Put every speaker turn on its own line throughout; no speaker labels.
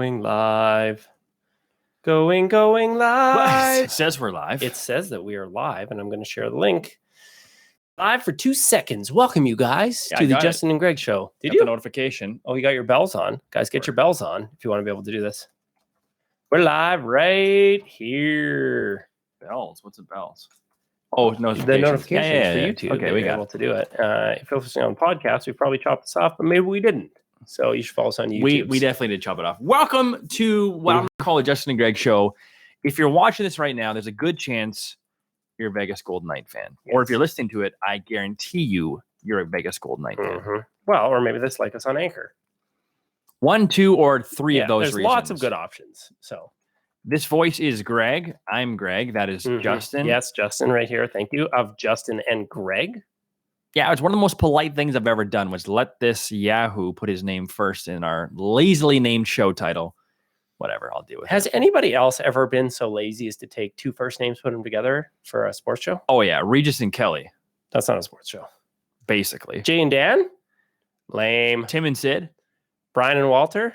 Going live. Going live.
Well, it says we're live.
It says that we are live, and I'm going to share the link. Live for 2 seconds. Welcome, you guys, to the Justin and Greg show.
Did you? The notification.
Oh, you got your bells on. Guys, get your bells on if you want to be able to do this. We're live right here.
Bells? What's the bells? Oh, notifications.
The notifications
yeah.
for YouTube.
Okay, we got
able to do it. If you're listening on podcast, we probably chopped this off, but maybe we didn't. So you should follow us on YouTube.
We definitely did chop it off. Welcome to what I'm going to call the Justin and Greg show. If you're watching this right now, there's a good chance you're a Vegas Golden Knight fan. Yes. Or if you're listening to it, I guarantee you're a Vegas Golden Knight fan.
Well, or maybe that's like us on Anchor.
1, 2, or 3 of those
there's
reasons.
Lots of good options. So
this voice is Greg. I'm Greg. That is Justin.
Yes, Justin right here. Thank you. Of Justin and Greg.
Yeah, it's one of the most polite things I've ever done was let this Yahoo put his name first in our lazily named show title. Whatever, I'll deal with it.
Has anybody else ever been so lazy as to take 2 first names, put them together for a sports show?
Oh, yeah. Regis and Kelly.
That's not a sports show.
Basically.
Jay and Dan? Lame.
Tim and Sid?
Brian and Walter?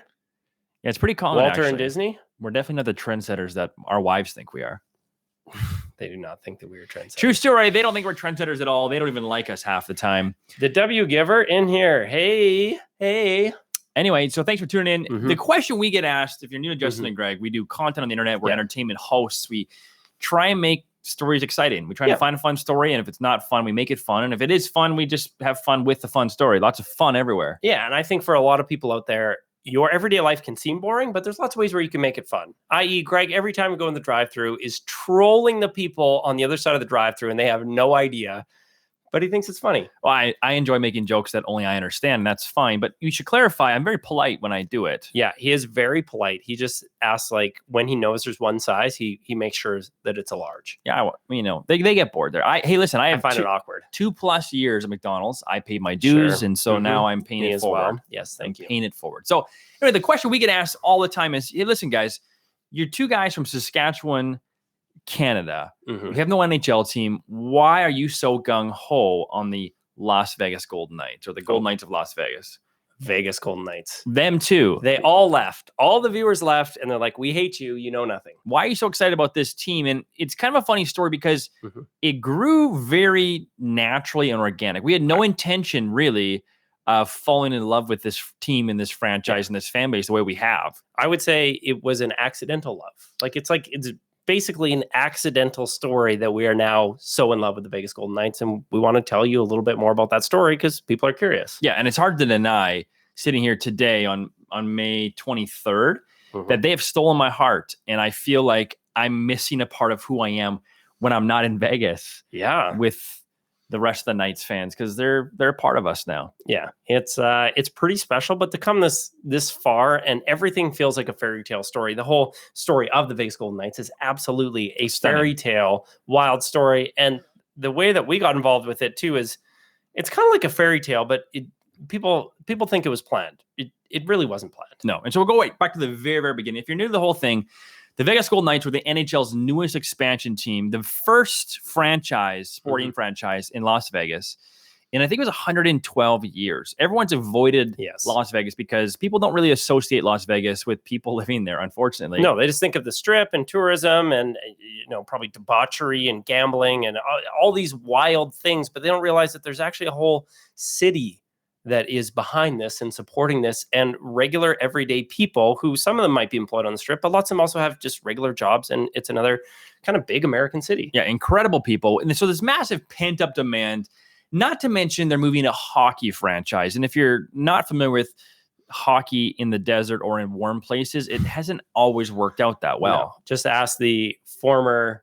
Yeah, it's pretty common,
Walter
actually.
and Disney?
We're definitely not the trendsetters that our wives think we are.
They do not think that we are trendsetters.
True story. They don't think we're trendsetters at all. They don't even like us half the time.
The W Giver in here. Hey.
Anyway, so thanks for tuning in. The question we get asked, if you're new to Justin and Greg, we do content on the internet. We're entertainment hosts. We try and make stories exciting. We try to find a fun story, and if it's not fun, we make it fun. And if it is fun, we just have fun with the fun story. Lots of fun everywhere.
Yeah, and I think for a lot of people out there, your everyday life can seem boring, but there's lots of ways where you can make it fun. I.e., Greg, every time we go in the drive-thru, is trolling the people on the other side of the drive-thru, and they have no idea, but he thinks it's funny.
Well, I enjoy making jokes that only I understand, and that's fine, but you should clarify, I'm very polite when I do it.
Yeah, he is very polite. He just asks, like, when he knows there's one size, he makes sure that it's a large.
Yeah, they get bored there. Hey, listen, I
find it awkward.
2+ years at McDonald's. I paid my dues, and so now I'm paying it forward.
Well. Yes, thank you.
Paying it forward. So anyway, the question we get asked all the time is, hey, listen, guys, you're 2 guys from Saskatchewan, Canada. We have no NHL team. Why are you so gung-ho on the Las Vegas Golden Knights or the Golden Knights of Las Vegas?
Vegas Golden Knights.
Them too.
They all left. All the viewers left, and they're like, we hate you. You know nothing.
Why are you so excited about this team? And it's kind of a funny story because it grew very naturally and organic. We had no intention, really, of falling in love with this team and this franchise and this fan base the way we have.
I would say it was an accidental love. It's basically an accidental story that we are now so in love with the Vegas Golden Knights, and we want to tell you a little bit more about that story because people are curious.
Yeah, and it's hard to deny, sitting here today on May 23rd, that they have stolen my heart, and I feel like I'm missing a part of who I am when I'm not in Vegas.
Yeah,
with the rest of the Knights fans, because they're a part of us now.
Yeah, it's pretty special, but to come this far and everything feels like a fairy tale story. The whole story of the Vegas Golden Knights is absolutely a fairy tale, wild story. And the way that we got involved with it too is it's kind of like a fairy tale, but people think it was planned. It really wasn't planned.
No. And so we'll go back to the very, very beginning. If you're new to the whole thing, the Vegas Golden Knights were the NHL's newest expansion team, the first sporting franchise in Las Vegas. And I think it was 112 years. Everyone's avoided Las Vegas because people don't really associate Las Vegas with people living there, unfortunately.
No, they just think of the Strip and tourism and, probably debauchery and gambling and all these wild things, but they don't realize that there's actually a whole city that is behind this and supporting this, and regular everyday people who some of them might be employed on the Strip, but lots of them also have just regular jobs, and it's another kind of big American city.
Yeah, incredible people. And so there's massive pent-up demand, not to mention they're moving a hockey franchise. And if you're not familiar with hockey in the desert or in warm places, it hasn't always worked out that well.
No. Just ask the former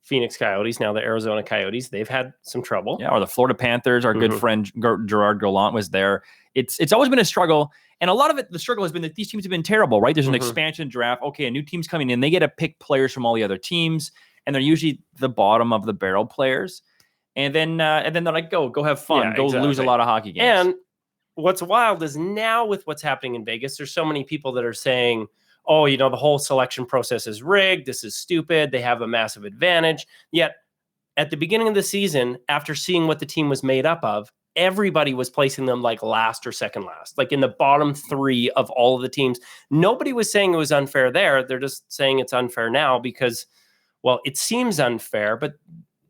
Phoenix Coyotes, now the Arizona Coyotes. They've had some trouble.
Yeah, or the Florida Panthers. Our good friend Gerard Gallant was there. It's always been a struggle. And a lot of it, the struggle has been that these teams have been terrible, right? There's an expansion draft. Okay, a new team's coming in. They get to pick players from all the other teams, and they're usually the bottom of the barrel players. And then they're like, go have fun. Go lose a lot of hockey games.
And what's wild is now with what's happening in Vegas, there's so many people that are saying, oh, the whole selection process is rigged. This is stupid. They have a massive advantage. Yet at the beginning of the season, after seeing what the team was made up of, everybody was placing them like last or second last, like in the bottom 3 of all of the teams. Nobody was saying it was unfair there. They're just saying it's unfair now because, well, it seems unfair, but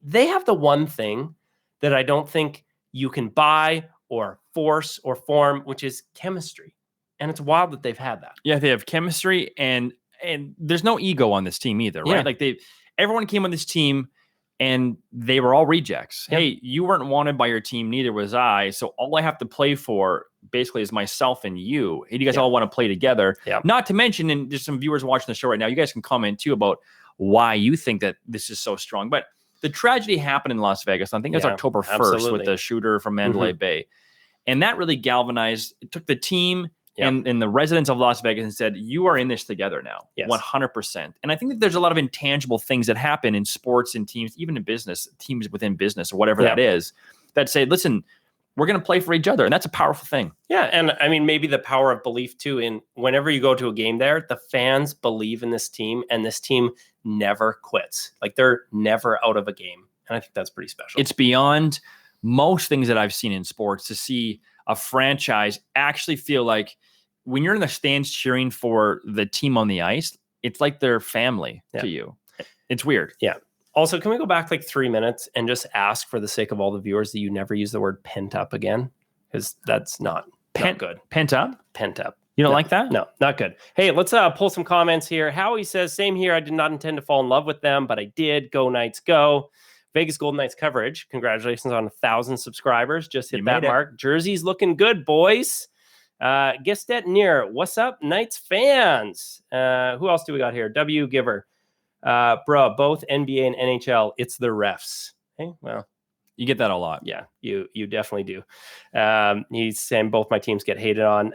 they have the one thing that I don't think you can buy or force or form, which is chemistry. And it's wild that they've had that.
Yeah, they have chemistry, and there's no ego on this team either, right? Like everyone came on this team and they were all rejects. Yep. Hey, you weren't wanted by your team, neither was I. So all I have to play for basically is myself and you. And you guys all want to play together. Yep. Not to mention, and there's some viewers watching the show right now, you guys can comment too about why you think that this is so strong. But the tragedy happened in Las Vegas. I think it was October 1st with the shooter from Mandalay Bay. And that really galvanized, it took the team and the residents of Las Vegas and said, you are in this together now, 100%. And I think that there's a lot of intangible things that happen in sports and teams, even in business, teams within business or whatever that is, that say, listen, we're going to play for each other. And that's a powerful thing.
Yeah. And I mean, maybe the power of belief too, in whenever you go to a game there, the fans believe in this team and this team never quits. Like they're never out of a game. And I think that's pretty special.
It's beyond most things that I've seen in sports to see a franchise actually feel like when you're in the stands cheering for the team on the ice, it's like their family to you. It's weird.
Yeah. Also, can we go back like 3 minutes and just ask for the sake of all the viewers that you never use the word pent up again? Because that's not good.
Pent up?
Pent up.
You don't like that?
No, not good. Hey, let's pull some comments here. Howie says, same here. I did not intend to fall in love with them, but I did. Go Knights, go. Vegas Golden Knights coverage. Congratulations on 1,000 subscribers. Just hit that mark. Jersey's looking good, boys. Gestet near. What's up, Knights fans? Who else do we got here? W Giver. Bro, both NBA and NHL, it's the refs. Hey, well,
you get that a lot.
Yeah, you definitely do. He's saying both my teams get hated on.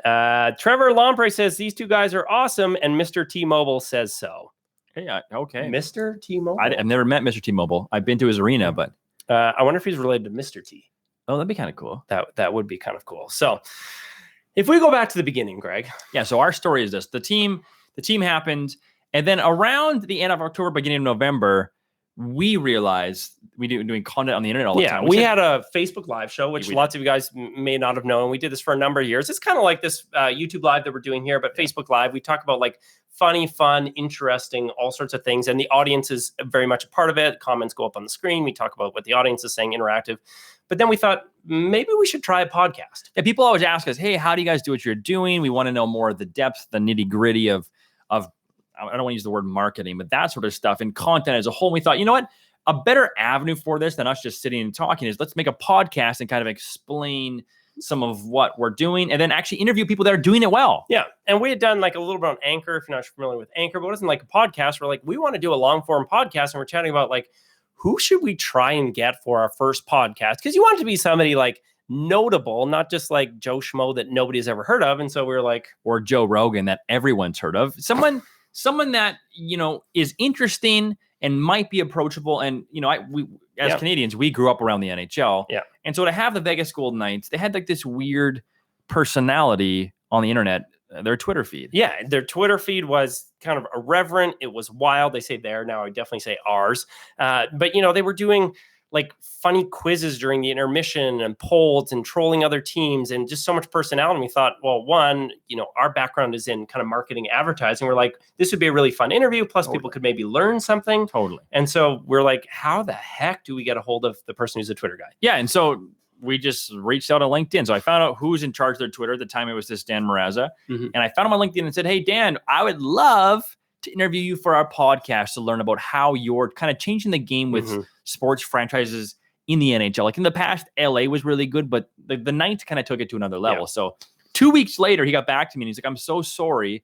Trevor Lombre says these two guys are awesome, and Mr. T-Mobile says so.
Hey, okay.
Mr. T-Mobile?
I've never met Mr. T-Mobile. I've been to his arena, but
I wonder if he's related to Mr. T.
Oh, that'd be kind of cool.
That would be kind of cool. So if we go back to the beginning, Greg.
Yeah, so our story is this. The team happened, and then around the end of October, beginning of November, we realized we do doing content on the internet all the time.
We had a Facebook Live show, which lots of you guys may not have known. We did this for a number of years. It's kind of like this YouTube Live that we're doing here, but Facebook Live, we talk about like funny, fun, interesting, all sorts of things. And the audience is very much a part of it. Comments go up on the screen. We talk about what the audience is saying, interactive. But then we thought maybe we should try a podcast.
Yeah, people always ask us, hey, how do you guys do what you're doing? We want to know more of the depth, the nitty gritty of I don't want to use the word marketing, but that sort of stuff and content as a whole. And we thought, you know what? A better avenue for this than us just sitting and talking is let's make a podcast and kind of explain some of what we're doing and then actually interview people that are doing it well.
Yeah. And we had done like a little bit on Anchor, if you're not familiar with Anchor, but it wasn't like a podcast. We're like, we want to do a long form podcast. And we're chatting about like, who should we try and get for our first podcast? Because you want it to be somebody like notable, not just like Joe Schmo that nobody's ever heard of. And so we were like,
or Joe Rogan that everyone's heard of. Someone that, you know, is interesting and might be approachable. And, you know, we as Canadians, we grew up around the NHL.
Yeah.
And so to have the Vegas Golden Knights, they had like this weird personality on the internet, their Twitter feed.
Yeah. Their Twitter feed was kind of irreverent. It was wild. They say there now. I definitely say ours. But, you know, they were doing like funny quizzes during the intermission and polls and trolling other teams and just so much personality. And we thought, well, one, you know, our background is in kind of marketing, advertising. We're like, this would be a really fun interview. Plus people could maybe learn something.
Totally.
And so we're like, how the heck do we get a hold of the person who's a Twitter guy?
Yeah. And so we just reached out on LinkedIn. So I found out who's in charge of their Twitter. At the time it was this Dan Maraza. Mm-hmm. And I found him on LinkedIn and said, hey, Dan, I would love to interview you for our podcast to learn about how you're kind of changing the game with sports franchises in the NHL. Like in the past, LA was really good, but the Knights kind of took it to another level. Yeah. So 2 weeks later, he got back to me and he's like, I'm so sorry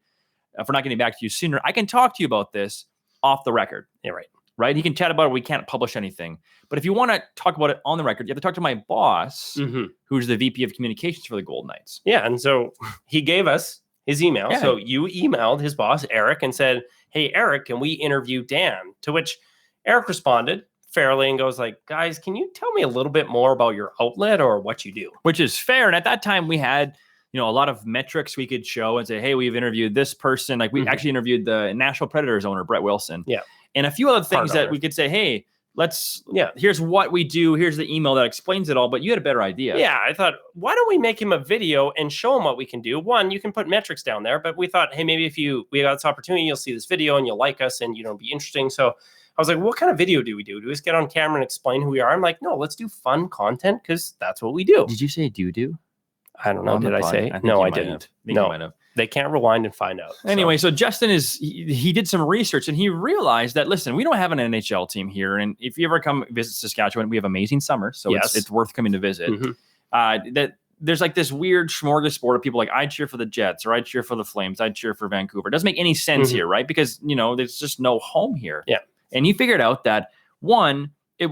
for not getting back to you sooner. I can talk to you about this off the record.
Yeah, right.
Right? He can chat about it. We can't publish anything. But if you want to talk about it on the record, you have to talk to my boss, who's the VP of communications for the Golden Knights.
Yeah. And so he gave us his email. Yeah. So you emailed his boss, Eric, and said, hey, Eric, can we interview Dan? To which Eric responded fairly and goes like, guys, can you tell me a little bit more about your outlet or what you do?
Which is fair. And at that time we had, you know, a lot of metrics we could show and say, hey, we've interviewed this person. Like we actually interviewed the Nashville Predators owner, Brett Wilson.
Yeah.
And a few other things that we could say, hey, here's what we do. Here's the email that explains it all. But you had a better idea.
Yeah, I thought, why don't we make him a video and show him what we can do? One, you can put metrics down there, but we thought, hey, maybe if we got this opportunity, you'll see this video and you'll like us and, you know, be interesting. So I was like, what kind of video do we do? Do we just get on camera and explain who we are? I'm like, no, let's do fun content because that's what we do.
Did you say do?
I don't know. Did I say? No, I didn't. No, they can't rewind and find out.
Anyway, so Justin he did some research and he realized that, listen, we don't have an NHL team here. And if you ever come visit Saskatchewan, we have amazing summers. So it's worth coming to visit. That there's like this weird smorgasbord of people like, I cheer for the Jets or I cheer for the Flames. I cheer for Vancouver. It doesn't make any sense here, right? Because, you know, there's just no home here.
Yeah.
And he figured out that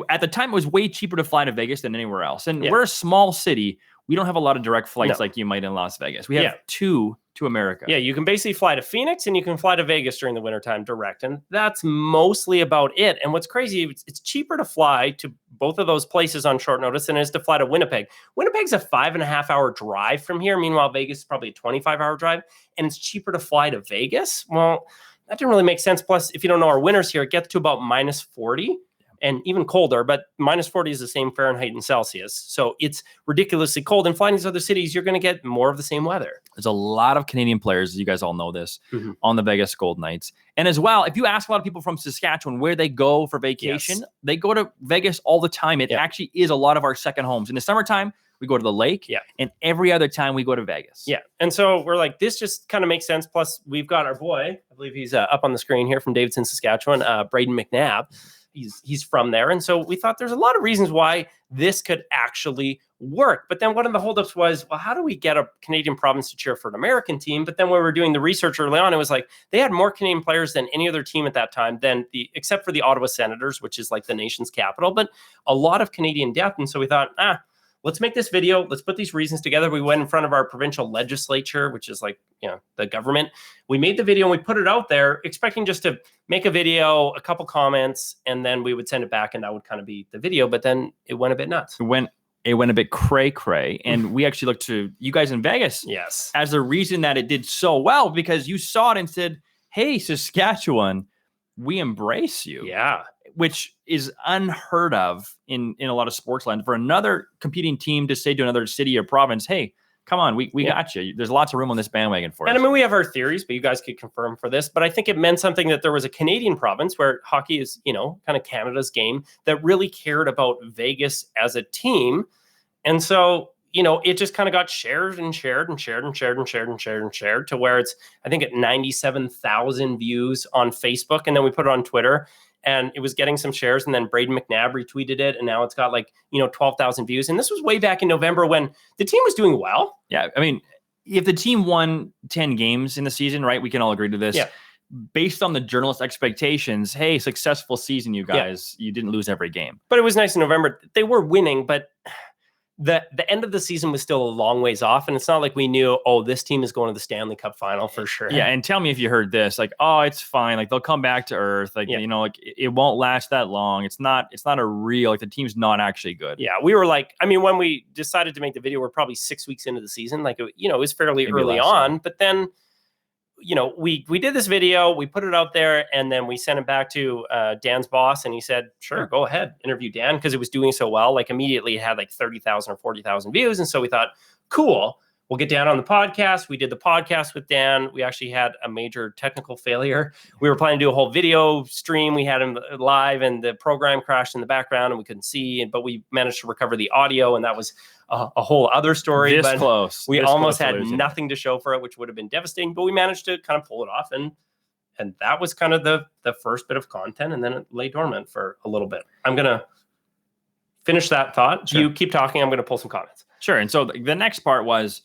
at the time, it was way cheaper to fly to Vegas than anywhere else. And we're a small city. We don't have a lot of direct flights like you might in Las Vegas. We have two to America.
Yeah, you can basically fly to Phoenix and you can fly to Vegas during the wintertime direct. And that's mostly about it. And what's crazy, it's cheaper to fly to both of those places on short notice than it is to fly to Winnipeg. Winnipeg's a 5.5-hour drive from here. Meanwhile, Vegas is probably a 25-hour drive. And it's cheaper to fly to Vegas. Well, that didn't really make sense. Plus, if you don't know our winters here, it gets to about -40. And even colder, but -40 is the same Fahrenheit and Celsius. So it's ridiculously cold. And flying these other cities, you're going to get more of the same weather.
There's a lot of Canadian players, you guys all know this, on the Vegas Gold Knights. And as well, if you ask a lot of people from Saskatchewan where they go for vacation, they go to Vegas all the time. It actually is a lot of our second homes. In the summertime, we go to the lake. And every other time we go to Vegas.
Yeah. And so we're like, this just kind of makes sense. Plus, we've got our boy, I believe he's up on the screen here from Davidson, Saskatchewan, Braden McNabb. He's from there. And so we thought there's a lot of reasons why this could actually work. But then one of the holdups was, well, how do we get a Canadian province to cheer for an American team? But then when we were doing the research early on, it was like they had more Canadian players than any other team at that time, except for the Ottawa Senators, which is like the nation's capital, but a lot of Canadian depth. And so we thought, let's make this video. Let's put these reasons together. We went in front of our provincial legislature, which is like, you know, the government. We made the video and we put it out there expecting just to make a video, a couple comments, and then we would send it back and that would kind of be the video. But then it went a bit nuts.
It went a bit cray. And we actually looked to you guys in Vegas as the reason that it did so well, because you saw it and said, hey, Saskatchewan, we embrace you.
Yeah.
Which is unheard of in a lot of sports land for another competing team to say to another city or province, hey, come on, we got you. There's lots of room on this bandwagon for us.
And I mean, we have our theories, but you guys could confirm for this. But I think it meant something that there was a Canadian province where hockey is, you know, kind of Canada's game that really cared about Vegas as a team. And so, you know, it just kind of got shared to where it's, I think, at 97,000 views on Facebook. And then we put it on Twitter. And it was getting some shares, and then Braden McNabb retweeted it, and now it's got 12,000 views. And this was way back in November when the team was doing well.
Yeah, I mean, if the team won 10 games in the season, right, we can all agree to this.
Yeah.
Based on the journalist expectations, hey, successful season, you guys. You didn't lose every game.
But it was nice in November. They were winning, but the end of the season was still a long ways off. And it's not like we knew, this team is going to the Stanley Cup Final for sure.
Yeah. And tell me if you heard this, it's fine. Like, they'll come back to earth. You know, it won't last that long. It's not a real, the team's not actually good.
Yeah. We were when we decided to make the video, we're probably 6 weeks into the season. It was fairly
Maybe
early on, but then, we did this video, we put it out there, and then we sent it back to Dan's boss, and he said, sure, go ahead, interview Dan, because it was doing so well. Immediately it had 30,000 or 40,000 views. And so we thought, cool, we'll get Dan on the podcast. We did the podcast with Dan. We actually had a major technical failure. We were planning to do a whole video stream. We had him live, and the program crashed in the background, and we couldn't see. But we managed to recover the audio, and that was a whole other story. We almost had nothing to show for it, which would have been devastating. But we managed to kind of pull it off, and that was kind of the first bit of content, and then it lay dormant for a little bit. I'm gonna finish that thought. Sure. You keep talking. I'm gonna pull some comments.
Sure. And so the next part was,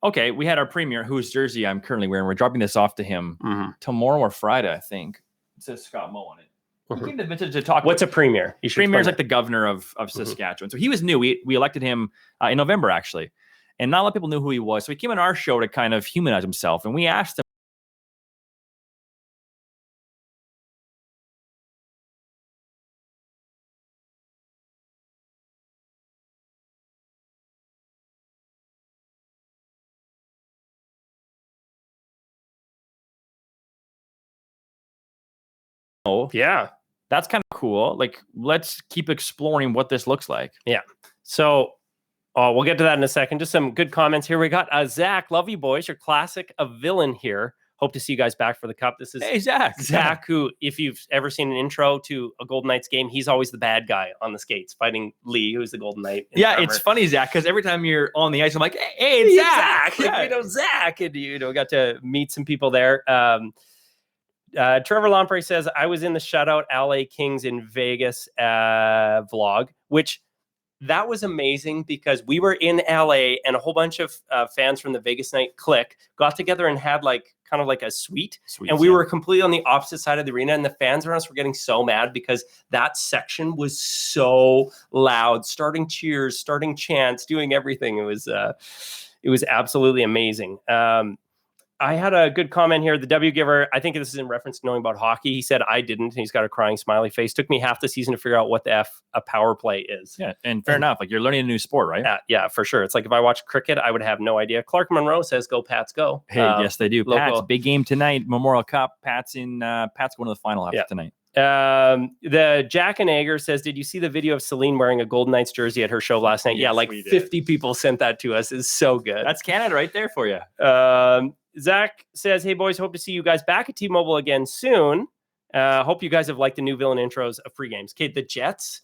okay, we had our premier, whose jersey I'm currently wearing. We're dropping this off to him tomorrow or Friday, I think. It says Scott Moe on it. He came to Vintage to talk.
What's a premier?
Premier is like the governor of Saskatchewan. So he was new. We elected him in November, actually. And not a lot of people knew who he was. So he came on our show to kind of humanize himself. And we asked him.
Yeah.
That's kind of cool. Like, let's keep exploring what this looks like.
Yeah. So we'll get to that in a second. Just some good comments here. We got Zach, love you boys. Your classic, a villain here. Hope to see you guys back for the Cup. This is Zach, who, if you've ever seen an intro to a Golden Knights game, he's always the bad guy on the skates fighting Lee, who's the Golden Knight.
Yeah, it's funny, Zach, because every time you're on the ice, I'm like, hey, it's Zach.
Yeah. Zach. And, got to meet some people there. Trevor Lamprey says, I was in the shutout LA Kings in Vegas vlog, which that was amazing because we were in LA and a whole bunch of fans from the Vegas night clique got together and had kind of like a suite, and we were completely on the opposite side of the arena, and the fans around us were getting so mad because that section was so loud, starting cheers, starting chants, doing everything. It was absolutely amazing. I had a good comment here. The W Giver, I think this is in reference to knowing about hockey. He said, I didn't. And he's got a crying smiley face. Took me half the season to figure out what the F a power play is.
Yeah, and fair enough. Like, you're learning a new sport, right?
Yeah, for sure. It's like if I watch cricket, I would have no idea. Clark Monroe says, go Pats, go.
Hey, yes, they do. Pats, big game tonight. Memorial Cup. Pats going to the final after tonight.
The Jack and Ager says, did you see the video of Celine wearing a Golden Knights jersey at her show last night? Yes, yeah, 50 people sent that to us. It's so good.
That's Canada right there for you.
Zach says, hey boys, hope to see you guys back at T-Mobile again soon. Hope you guys have liked the new villain intros of free games. Okay, the Jets.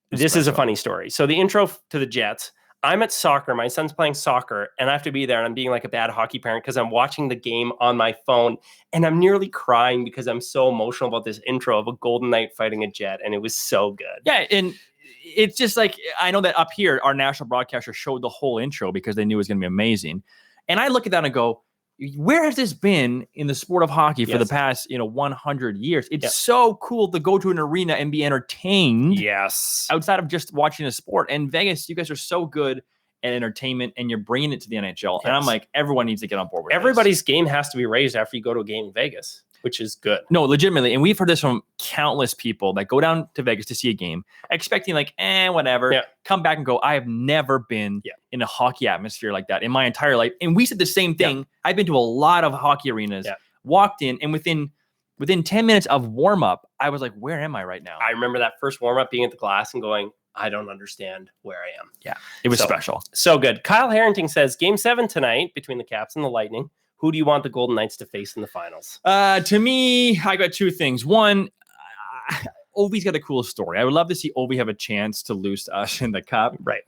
This is a funny story. So the intro to the Jets, I'm at soccer. My son's playing soccer, and I have to be there, and I'm being like a bad hockey parent because I'm watching the game on my phone, and I'm nearly crying because I'm so emotional about this intro of a Golden Knight fighting a Jet, and it was so good.
Yeah, and it's just like, I know that up here, our national broadcaster showed the whole intro because they knew it was going to be amazing. And I look at that and go, where has this been in the sport of hockey for the past, 100 years? It's so cool to go to an arena and be entertained.
Yes.
Outside of just watching a sport. And Vegas, you guys are so good at entertainment, and you're bringing it to the NHL. Yes. And I'm like, everyone needs to get on board with
Everybody's game has to be raised after you go to a game in Vegas, which is good.
No, legitimately. And we've heard this from countless people that go down to Vegas to see a game, expecting like, whatever, come back and go, I have never been in a hockey atmosphere like that in my entire life. And we said the same thing. I've been to a lot of hockey arenas, walked in, and within 10 minutes of warm-up, I was like, where am I right now?
I remember that first warm-up being at the glass and going, I don't understand where I am.
Yeah, it was special.
So good. Kyle Harrington says, Game 7 tonight between the Caps and the Lightning. Who do you want the Golden Knights to face in the finals?
To me, I got two things. One, Ovi's got a cool story. I would love to see Ovi have a chance to lose to us in the Cup.
Right.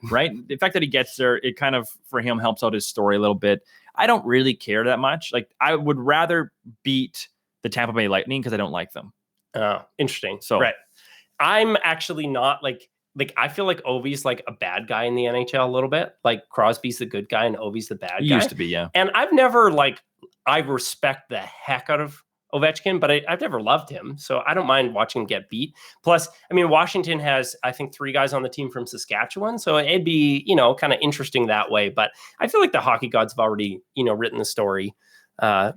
The fact that he gets there, it kind of, for him, helps out his story a little bit. I don't really care that much. Like, I would rather beat the Tampa Bay Lightning because I don't like them.
Oh, interesting. So, I'm actually not like I feel like Ovi's like a bad guy in the NHL a little bit. Like Crosby's the good guy and Ovi's the bad guy.
Used to be, yeah.
And I've never I respect the heck out of Ovechkin, but I've never loved him. So I don't mind watching him get beat. Plus, I mean, Washington has, I think, 3 guys on the team from Saskatchewan. So it'd be, kind of interesting that way. But I feel like the hockey gods have already, written the story.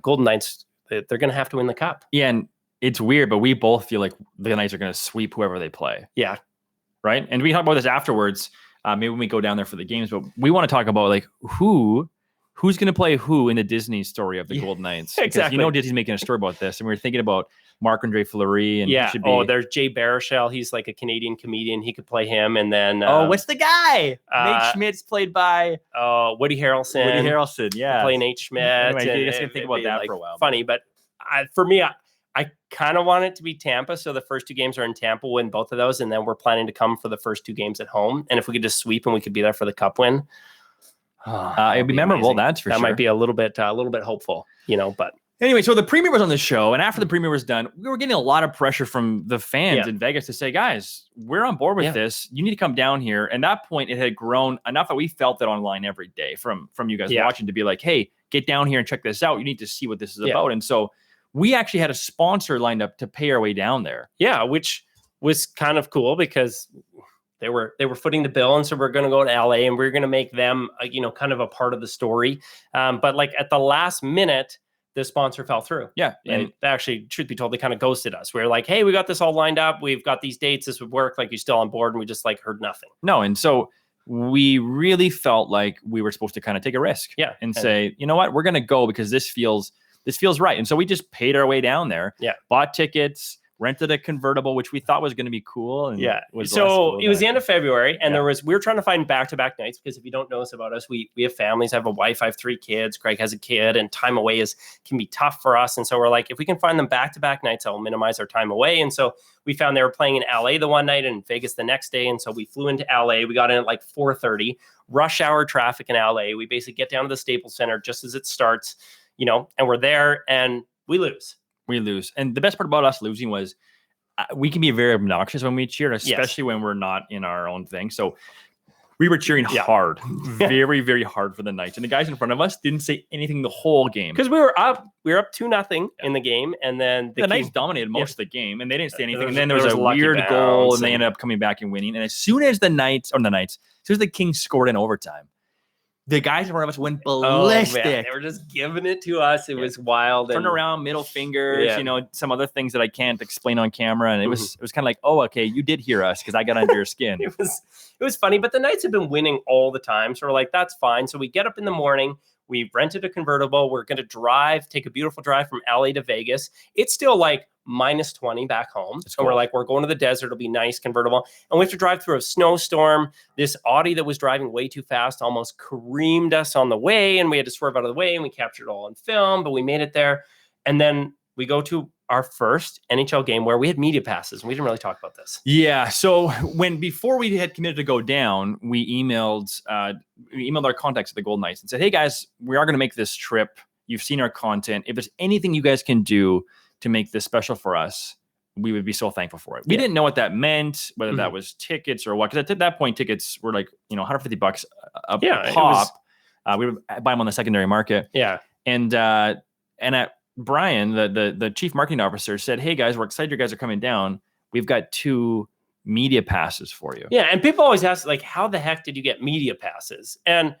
Golden Knights, they're going to have to win the Cup.
Yeah, and it's weird, but we both feel like the Knights are going to sweep whoever they play.
Yeah.
Right. And we talk about this afterwards. Maybe when we go down there for the games, but we want to talk about like who's going to play who in the Disney story of the Golden Knights.
Exactly.
Because Disney's making a story about this, and we were thinking about Marc-Andre Fleury and
there's Jay Baruchel. He's like a Canadian comedian. He could play him. And then
what's the guy? Nate Schmidt's played by
Woody Harrelson.
Woody Harrelson, yeah.
Play Nate Schmidt.
Anyway, I guess I can think about that for a while.
Funny, but for me, I kind of want it to be Tampa. So the first 2 games are in Tampa, win both of those. And then we're planning to come for the first 2 games at home. And if we could just sweep and we could be there for the Cup win.
It'd be memorable.
Amazing.
That's for sure.
That might be a little bit hopeful, but.
Anyway, so the premiere was on the show. And after the premiere was done, we were getting a lot of pressure from the fans in Vegas to say, guys, we're on board with this. You need to come down here. And at that point, it had grown enough that we felt it online every day from you guys watching to be like, hey, get down here and check this out. You need to see what this is about. And so we actually had a sponsor lined up to pay our way down there.
Yeah, which was kind of cool because they were footing the bill, and so we're going to go to LA and we're going to make them, kind of a part of the story. But like at the last minute, the sponsor fell through.
Yeah,
and actually, truth be told, they kind of ghosted us. We were like, "Hey, we got this all lined up. We've got these dates. This would work. Like, you still on board?" And we just heard nothing.
No, and so we really felt like we were supposed to kind of take a risk.
Yeah,
and say, you know what, we're going to go because this feels right. And so we just paid our way down there.
Yeah,
bought tickets. rented a convertible, which we thought was going to be cool. And
yeah.
was
So
cool
it was the end of February, and
Yeah.
we were trying to find back-to-back nights, because if you don't know this about us, we have families. I have a wife, I have 3 kids. Greg has a kid, and time away can be tough for us. And so we're like, if we can find them back-to-back nights, that will minimize our time away. And so we found they were playing in LA the one night and Vegas the next day. And so we flew into LA. We got in at like 4:30, rush hour traffic in LA. We basically get down to the Staples Center just as it starts, and we're there and we lose.
And the best part about us losing was we can be very obnoxious when we cheer, especially when we're not in our own thing. So we were cheering hard, very, very hard for the Knights. And the guys in front of us didn't say anything the whole game.
Because we were up 2-0 in the game. And then
the Knights dominated most of the game, and they didn't say anything. And then there was a weird goal, and they ended up coming back and winning. And as soon as as soon as the Kings scored in overtime, the guys in front of us went ballistic.
They were just giving it to us. It was wild.
Turn around, middle fingers, some other things that I can't explain on camera. And it was kind of like, oh, okay, you did hear us because I got under your skin.
It was funny, but the Knights have been winning all the time. So we're like, that's fine. So we get up in the morning. We rented a convertible. We're going to take a beautiful drive from LA to Vegas. It's still like -20 back home. So we're like, we're going to the desert. It'll be nice, convertible. And we have to drive through a snowstorm. This Audi that was driving way too fast almost creamed us on the way. And we had to swerve out of the way, and we captured it all on film, but we made it there. And then we go to our first NHL game where we had media passes, and we didn't really talk about this.
Yeah. So before we had committed to go down, we emailed our contacts at the Golden Knights and said, hey guys, we are going to make this trip. You've seen our content. If there's anything you guys can do to make this special for us, we would be so thankful for it. We didn't know what that meant, whether that was tickets or what, because at that point tickets were like, $150 a pop. We would buy them on the secondary market.
Yeah.
And Brian, the chief marketing officer, said, hey guys, we're excited you guys are coming down. We've got 2 media passes for you.
Yeah. And people always ask, like, how the heck did you get media passes? And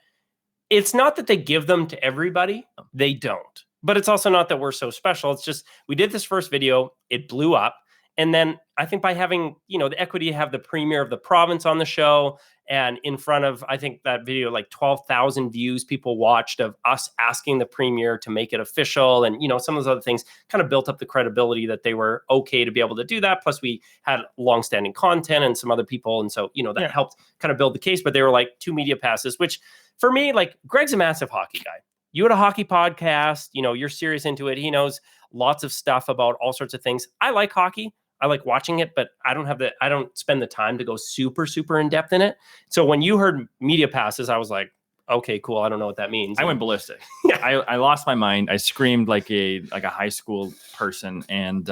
it's not that they give them to everybody. They don't. But it's also not that we're so special. It's just, we did this first video, it blew up. And then I think by having, the equity to have the premier of the province on the show, and in front of, I think that video, like 12,000 views people watched of us asking the premier to make it official. And, some of those other things kind of built up the credibility that they were okay to be able to do that. Plus we had longstanding content and some other people. And so, that helped kind of build the case, but they were like 2 media passes, which for me, like, Greg's a massive hockey guy. You had a hockey podcast, you're serious into it. He knows lots of stuff about all sorts of things. I like hockey. I like watching it, but I don't spend the time to go super, super in depth in it. So when you heard media passes, I was like, okay, cool. I don't know what that means.
I went ballistic. I lost my mind. I screamed like a high school person. And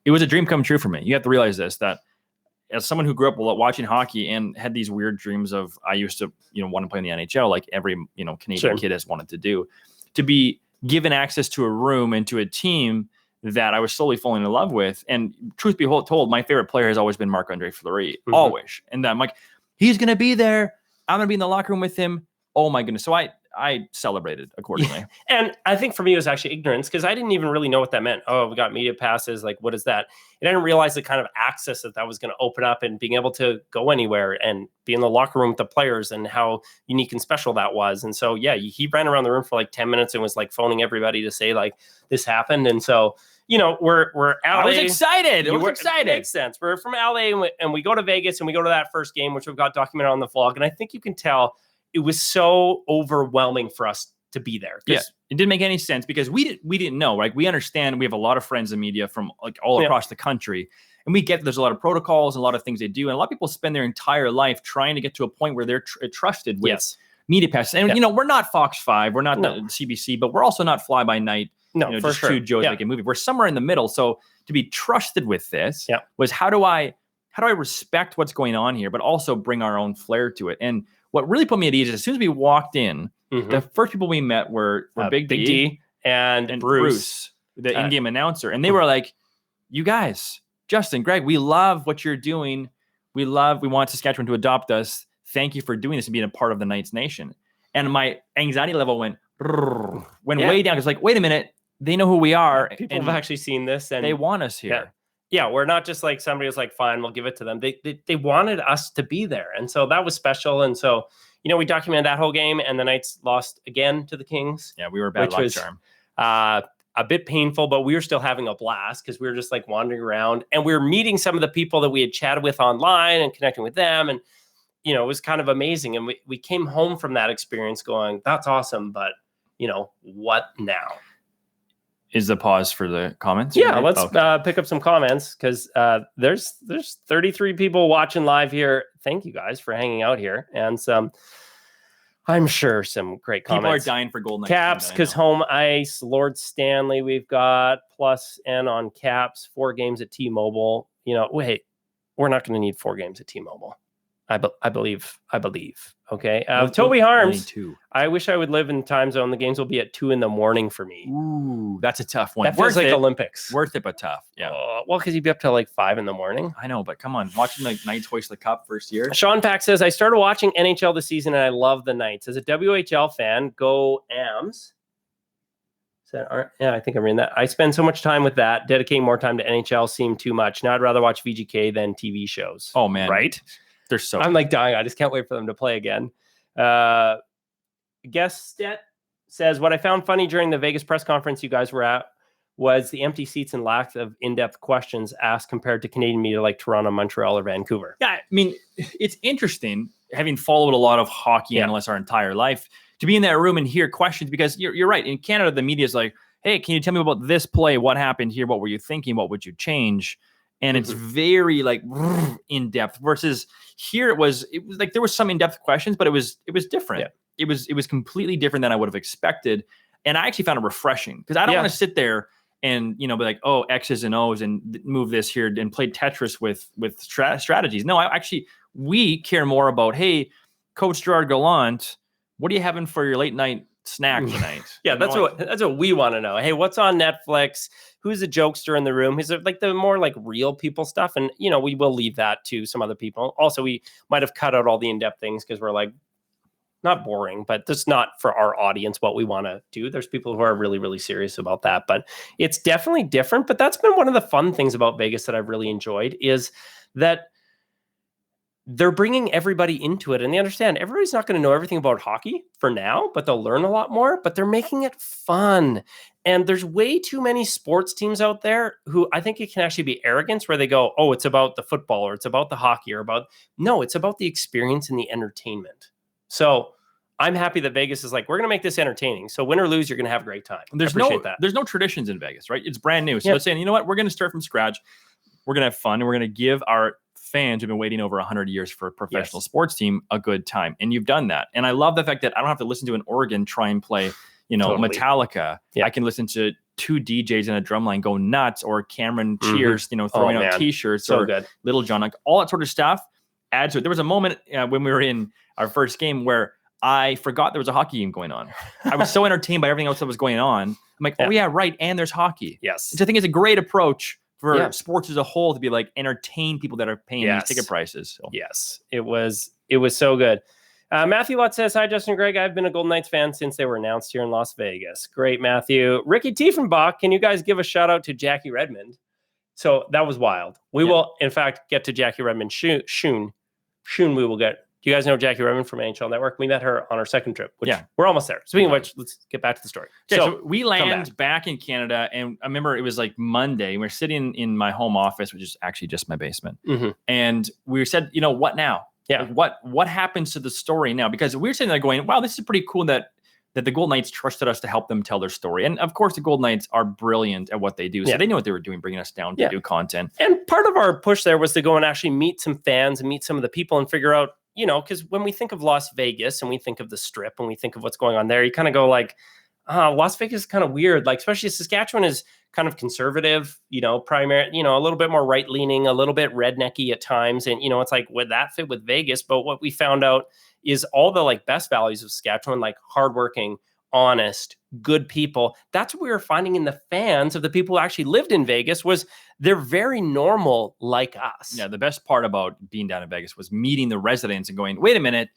it was a dream come true for me. You have to realize this, that as someone who grew up watching hockey and had these weird dreams of, I used to, want to play in the NHL, like every, Canadian kid has wanted to do, to be given access to a room and to a team that I was slowly falling in love with. And truth be told, my favorite player has always been Marc-Andre Fleury, always. And I'm like, he's going to be there. I'm going to be in the locker room with him. Oh my goodness. So I celebrated accordingly.
Yeah. And I think for me, it was actually ignorance, because I didn't even really know what that meant. Oh, we got media passes. Like, what is that? And I didn't realize the kind of access that was going to open up, and being able to go anywhere and be in the locker room with the players, and how unique and special that was. And so, yeah, he ran around the room for like 10 minutes and was like phoning everybody to say like this happened. And so, we're LA.
I was excited. It
makes sense. We're from LA, and we go to Vegas, and we go to that first game, which we've got documented on the vlog. And I think you can tell it was so overwhelming for us to be there.
Yeah, it didn't make any sense, because we didn't know. Like, we understand we have a lot of friends in media from like all across the country, and we get there's a lot of protocols and a lot of things they do, and a lot of people spend their entire life trying to get to a point where they're trusted with media passes. And we're not Fox 5, we're not the CBC, but we're also not fly by night.
No, for
just
sure.
2 Joes making a movie. We're somewhere in the middle. So to be trusted with this was how do I respect what's going on here, but also bring our own flair to it. And what really put me at ease is, as soon as we walked in, the first people we met were Big D and Bruce, the in-game announcer. And they were like, you guys, Justin, Greg, we love what you're doing. We want Saskatchewan to adopt us. Thank you for doing this and being a part of the Knights Nation. And my anxiety level went way down. It's like, wait a minute. They know who we are.
People have actually seen this, and
they want us here.
Yeah, we're not just like somebody was like, fine, we'll give it to them. They wanted us to be there. And so that was special. And so, we documented that whole game, and the Knights lost again to the Kings.
Yeah, we were a bad luck charm.
a bit painful, but we were still having a blast because we were just like wandering around and we were meeting some of the people that we had chatted with online and connecting with them. And, you know, it was kind of amazing. And we came home from that experience going, that's awesome. But, you know, what now?
Is the pause for the comments?
Yeah, let's pick up some comments because there's 33 people watching live here. Thank you guys for hanging out here. And I'm sure some great comments.
People are dying for Golden Knights.
Caps, because home ice, Lord Stanley, we've got plus N on Caps, 4 games at T-Mobile. You know, wait, we're not going to need 4 games at T-Mobile. I believe. Okay. Toby Harms. I wish I would live in time zone. The games will be at 2 a.m. for me.
Ooh, that's a tough one.
That feels like Olympics.
Worth it, but tough. Yeah.
Well, because you'd be up till like 5 a.m.
I know, but come on. Watching like Knights hoist the cup first year.
Sean Pack says, I started watching NHL this season and I love the Knights. As a WHL fan, go Ams. Yeah, I think I'm reading that. I spend so much time with that. Dedicating more time to NHL seemed too much. Now I'd rather watch VGK than TV shows.
Oh, man.
Right?
They're so
I'm like dying. I just can't wait for them to play again. Guestet says, what I found funny during the Vegas press conference you guys were at was the empty seats and lack of in-depth questions asked compared to Canadian media like Toronto, Montreal, or Vancouver.
Yeah, I mean, it's interesting, having followed a lot of hockey analysts our entire life, to be in that room and hear questions, because you're right. In Canada, the media is like, hey, can you tell me about this play? What happened here? What were you thinking? What would you change? And it's very like in depth versus here. It was like there was some in depth questions, but it was different. Yeah. It was completely different than I would have expected, and I actually found it refreshing because I don't want to sit there and be like, oh, X's and O's and move this here and play Tetris with strategies. No, we care more about, hey, Coach Gerard Gallant, what are you having for your late night snack tonight?
Yeah, that's what we want to know. Hey, what's on Netflix? Who's a jokester in the room? Is it like the more like real people stuff? And, we will leave that to some other people. Also, we might have cut out all the in-depth things because we're like, not boring, but that's not for our audience what we want to do. There's people who are really, really serious about that, but it's definitely different. But that's been one of the fun things about Vegas that I've really enjoyed is that they're bringing everybody into it, and they understand everybody's not going to know everything about hockey for now, but they'll learn a lot more, but they're making it fun. And there's way too many sports teams out there who I think it can actually be arrogance where they go, oh, it's about the football or it's about the hockey no, it's about the experience and the entertainment. So I'm happy that Vegas is like, we're going to make this entertaining. So win or lose, you're going to have a great time.
There's no traditions in Vegas, right? It's brand new. So they're saying, you know what? We're going to start from scratch. We're going to have fun. And we're going to give our fans who've been waiting over 100 years for a professional sports team a good time. And you've done that. And I love the fact that I don't have to listen to an organ try and play, totally. Metallica. Yeah. I can listen to 2 DJs in a drum line go nuts, or Cameron Cheers, throwing out t-shirts, or good. Little John, like all that sort of stuff adds to it. There was a moment when we were in our first game where I forgot there was a hockey game going on. I was so entertained by everything else that was going on. I'm like, oh yeah, right. And there's hockey.
Yes.
Which I think is a great approach for sports as a whole to be like entertain people that are paying these ticket prices. So.
Yes, it was so good. Matthew Lott says, hi, Justin and Greg. I've been a Golden Knights fan since they were announced here in Las Vegas. Great, Matthew. Ricky Tiefenbach, can you guys give a shout out to Jackie Redmond? So that was wild. We will, in fact, get to Jackie Redmond soon. We will get. Do you guys know Jackie Redmond from NHL Network? We met her on our second trip, which we're almost there. Speaking of which, let's get back to the story.
Okay, so we land back in Canada, and I remember it was like Monday. We're sitting in my home office, which is actually just my basement. Mm-hmm. And we said, what now?
Yeah.
Like, what happens to the story now? Because we were sitting there going, wow, this is pretty cool that the Golden Knights trusted us to help them tell their story. And of course, the Golden Knights are brilliant at what they do. So they knew what they were doing, bringing us down to do content.
And part of our push there was to go and actually meet some fans and meet some of the people and figure out, because when we think of Las Vegas and we think of the Strip and we think of what's going on there, you kind of go like, Las Vegas is kind of weird. Like, especially Saskatchewan is kind of conservative, primary, a little bit more right leaning, a little bit rednecky at times. And, it's like, would that fit with Vegas? But what we found out is all the like best values of Saskatchewan, like hardworking, honest, good people. That's what we were finding in the fans of the people who actually lived in Vegas was they're very normal like us.
Yeah. The best part about being down in Vegas was meeting the residents and going, wait a minute.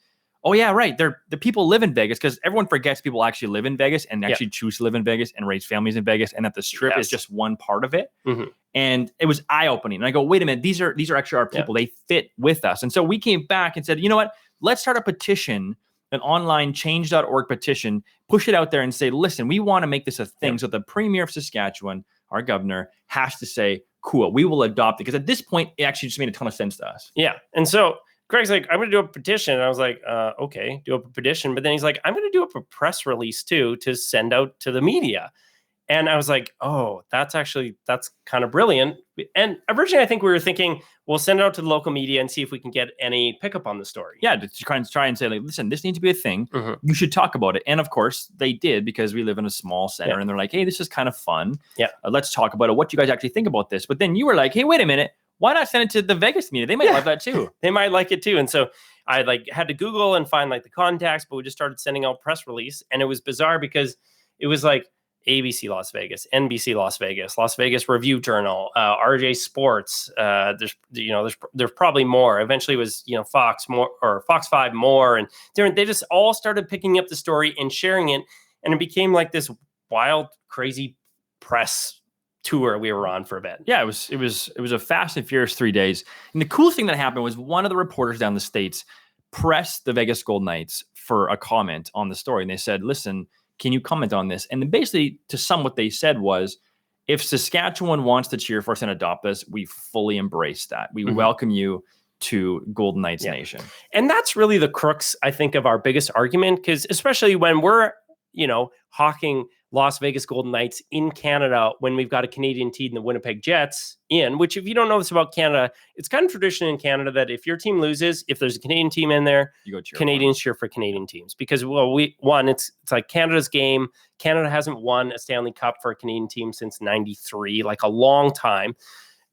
Oh yeah, right. The people live in Vegas, because everyone forgets people actually live in Vegas and actually choose to live in Vegas and raise families in Vegas, and that the Strip is just one part of it. Mm-hmm. And it was eye-opening. And I go, wait a minute, these are actually our people. They fit with us. And so we came back and said, you know what? Let's start a petition an online change.org petition, push it out there and say, listen, we want to make this a thing. So the premier of Saskatchewan, our governor, has to say, cool, we will adopt it. Because at this point, it actually just made a ton of sense to us.
Yeah. And so Greg's like, I'm going to do a petition. And I was like, okay, do a petition. But then he's like, I'm going to do a press release too to send out to the media. And I was like, oh, that's kind of brilliant. And originally, I think we were thinking, we'll send it out to the local media and see if we can get any pickup on the story.
Yeah, to try and say, like, listen, this needs to be a thing. You should talk about it. And of course, they did, because we live in a small center. And they're like, hey, this is kind of fun.
Yeah,
let's talk about it. What do you guys actually think about this? But then you were like, hey, wait a minute. Why not send it to the Vegas media? They might love that too.
They might like it too. And so I had to Google and find the contacts, but we just started sending out press release. And it was bizarre because it was like ABC Las Vegas, NBC Las Vegas Review Journal, RJ Sports. There's probably more. Eventually it was, Fox more, or Fox 5 more. And they just all started picking up the story and sharing it. And it became like this wild, crazy press tour we were on for a bit.
Yeah, it was a fast and furious 3 days. And the coolest thing that happened was one of the reporters down the States pressed the Vegas Golden Knights for a comment on the story. And they said, listen, can you comment on this? And then basically, to sum what they said was, if Saskatchewan wants to cheer for us and adopt us, we fully embrace that. We welcome you to Golden Knights Nation.
And that's really the crux, I think, of our biggest argument, because especially when we're, hawking Las Vegas Golden Knights in Canada when we've got a Canadian team, the Winnipeg Jets, which, if you don't know this about Canada, it's kind of tradition in Canada that if your team loses, if there's a Canadian team in there,
you go cheer
Canadians cheer for Canadian teams. Because, it's like Canada's game. Canada hasn't won a Stanley Cup for a Canadian team since 93, like a long time.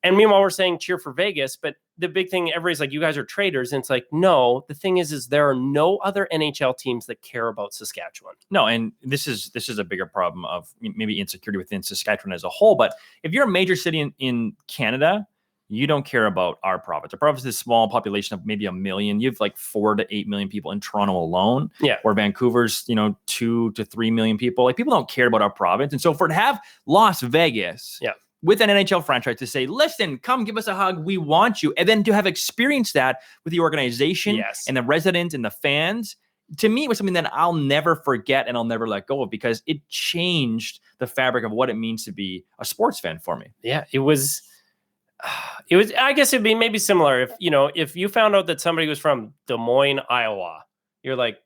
And meanwhile, we're saying cheer for Vegas, but the big thing, everybody's like, you guys are traitors. And it's like, no, the thing is there are no other NHL teams that care about Saskatchewan.
No, and this is a bigger problem of maybe insecurity within Saskatchewan as a whole. But if you're a major city in Canada, you don't care about our province. Our province is a small population of maybe 1 million. You have like 4 to 8 million people in Toronto alone.
Yeah.
Or Vancouver's, 2 to 3 million people. Like, people don't care about our province. And so for to have Las Vegas, with an NHL franchise to say, listen, come give us a hug, we want you. And then to have experienced that with the organization and the residents and the fans, to me, it was something that I'll never forget and I'll never let go of, because it changed the fabric of what it means to be a sports fan for me.
Yeah, it was, I guess it'd be maybe similar if you found out that somebody was from Des Moines, Iowa, you're like,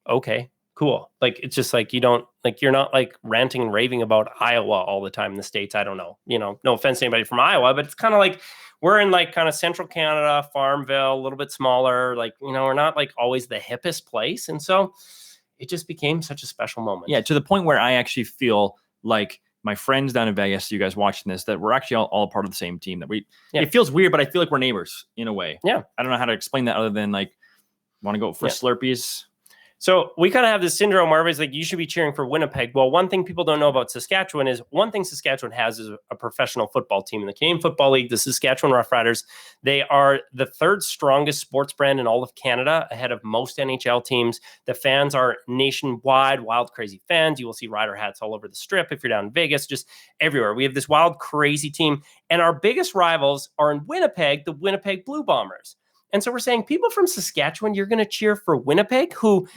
okay, cool. Like, it's just like, you're not like ranting and raving about Iowa all the time in the States. I don't know, no offense to anybody from Iowa, but it's kind of like we're in like kind of central Canada, Farmville, a little bit smaller. Like, we're not like always the hippest place. And so it just became such a special moment.
Yeah. To the point where I actually feel like my friends down in Vegas, you guys watching this, that we're actually all part of the same team, that it feels weird, but I feel like we're neighbors in a way.
Yeah.
I don't know how to explain that other than like, want to go for Slurpees.
So we kind of have this syndrome where everybody's like, you should be cheering for Winnipeg. Well, one thing people don't know about Saskatchewan is Saskatchewan has is a professional football team in the Canadian Football League, the Saskatchewan Roughriders. They are the 3rd strongest sports brand in all of Canada, ahead of most NHL teams. The fans are nationwide, wild, crazy fans. You will see rider hats all over the strip if you're down in Vegas, just everywhere. We have this wild, crazy team. And our biggest rivals are in Winnipeg, the Winnipeg Blue Bombers. And so we're saying, people from Saskatchewan, you're going to cheer for Winnipeg, who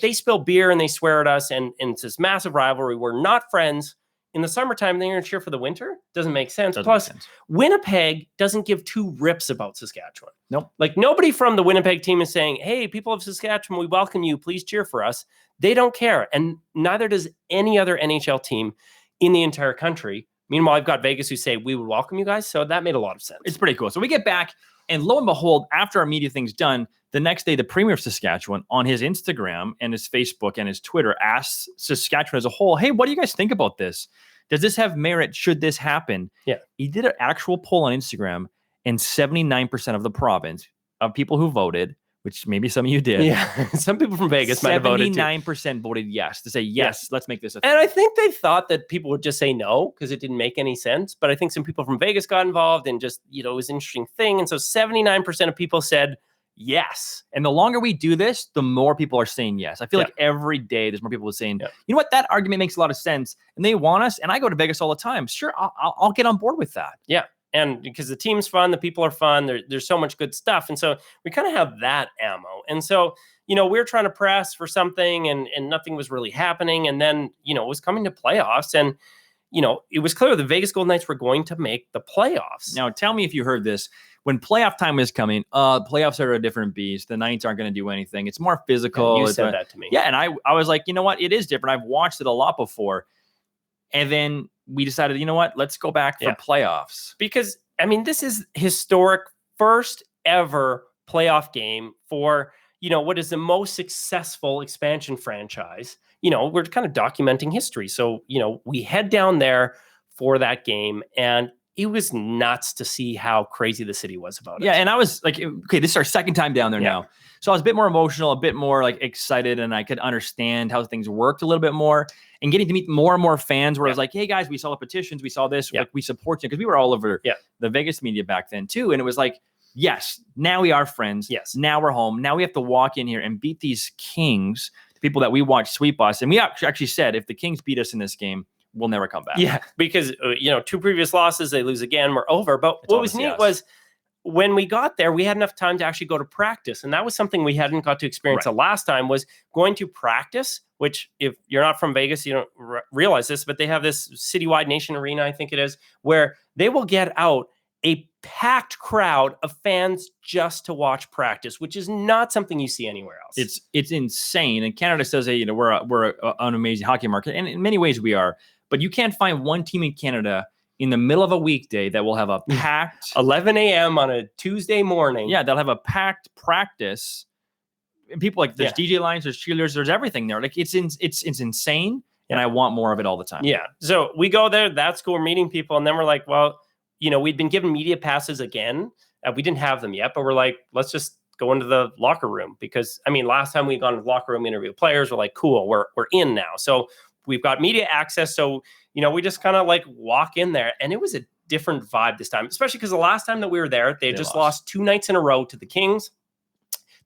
they spill beer and they swear at us. And it's this massive rivalry. We're not friends. In the summertime, then you're going to cheer for the winter? Doesn't make sense. Plus, Winnipeg doesn't give 2 rips about Saskatchewan.
Nope.
Like, nobody from the Winnipeg team is saying, hey, people of Saskatchewan, we welcome you. Please cheer for us. They don't care. And neither does any other NHL team in the entire country. Meanwhile, I've got Vegas who say, we would welcome you guys. So that made a lot of sense.
It's pretty cool. So we get back. And lo and behold, after our media thing's done, the next day, the premier of Saskatchewan on his Instagram and his Facebook and his Twitter asks Saskatchewan as a whole, hey, what do you guys think about this? Does this have merit? Should this happen?
Yeah. He
did an actual poll on Instagram, and 79% of the province of people who voted, which maybe some of you did.
Yeah. Some people from Vegas might have voted too.
79% voted yes, to say, yes, let's make this a thing.
And I think they thought that people would just say no because it didn't make any sense. But I think some people from Vegas got involved and just, it was an interesting thing. And so 79% of people said yes.
And the longer we do this, the more people are saying yes. I feel like every day there's more people saying, you know what, that argument makes a lot of sense. And they want us. And I go to Vegas all the time. Sure, I'll get on board with that.
Yeah. And because the team's fun, the people are fun, there's so much good stuff. And so we kind of have that ammo. And so, we were trying to press for something and nothing was really happening. And then, it was coming to playoffs and, it was clear the Vegas Golden Knights were going to make the playoffs.
Now, tell me if you heard this. When playoff time is coming, playoffs are a different beast. The Knights aren't going to do anything. It's more physical.
Yeah, you said that to me.
Yeah, and I was like, you know what? It is different. I've watched it a lot before. And then we decided, you know what? Let's go back for playoffs.
Because, this is historic first ever playoff game for, what is the most successful expansion franchise. We're kind of documenting history. So, we head down there for that game and it was nuts to see how crazy the city was about it.
Yeah, and I was like, okay, this is our second time down there now. So I was a bit more emotional, a bit more like excited, and I could understand how things worked a little bit more. And getting to meet more and more fans where I was like, hey guys, we saw the petitions, we saw this, like we support you. Because we were all over the Vegas media back then too. And it was like, yes, now we are friends.
Yes.
Now we're home. Now we have to walk in here and beat these Kings, the people that we watch sweep us. And we actually said, if the Kings beat us in this game, we'll never come back.
Yeah, because, 2 previous losses, they lose again, we're over. But what was neat was when we got there, we had enough time to actually go to practice. And that was something we hadn't got to experience the last time, was going to practice, which if you're not from Vegas, you don't realize this, but they have this citywide Nation Arena, I think it is, where they will get out a packed crowd of fans just to watch practice, which is not something you see anywhere else.
It's insane. And Canada says, hey, we're an amazing hockey market. And in many ways we are. But you can't find one team in Canada in the middle of a weekday that will have a packed
11 a.m. on a Tuesday morning.
Yeah, they'll have a packed practice. And people there's DJ lines, there's cheerleaders, there's everything there. Like it's insane. And I want more of it all the time.
Yeah. So we go there, that's cool, we're meeting people, and then we're like, well, we'd been given media passes again. We didn't have them yet, but we're like, let's just go into the locker room because last time we'd gone to the locker room, interview players, we're like, cool, we're in now. So we've got media access. So, we just kind of walk in there, and it was a different vibe this time, especially because the last time that we were there, they just lost 2 nights in a row to the Kings.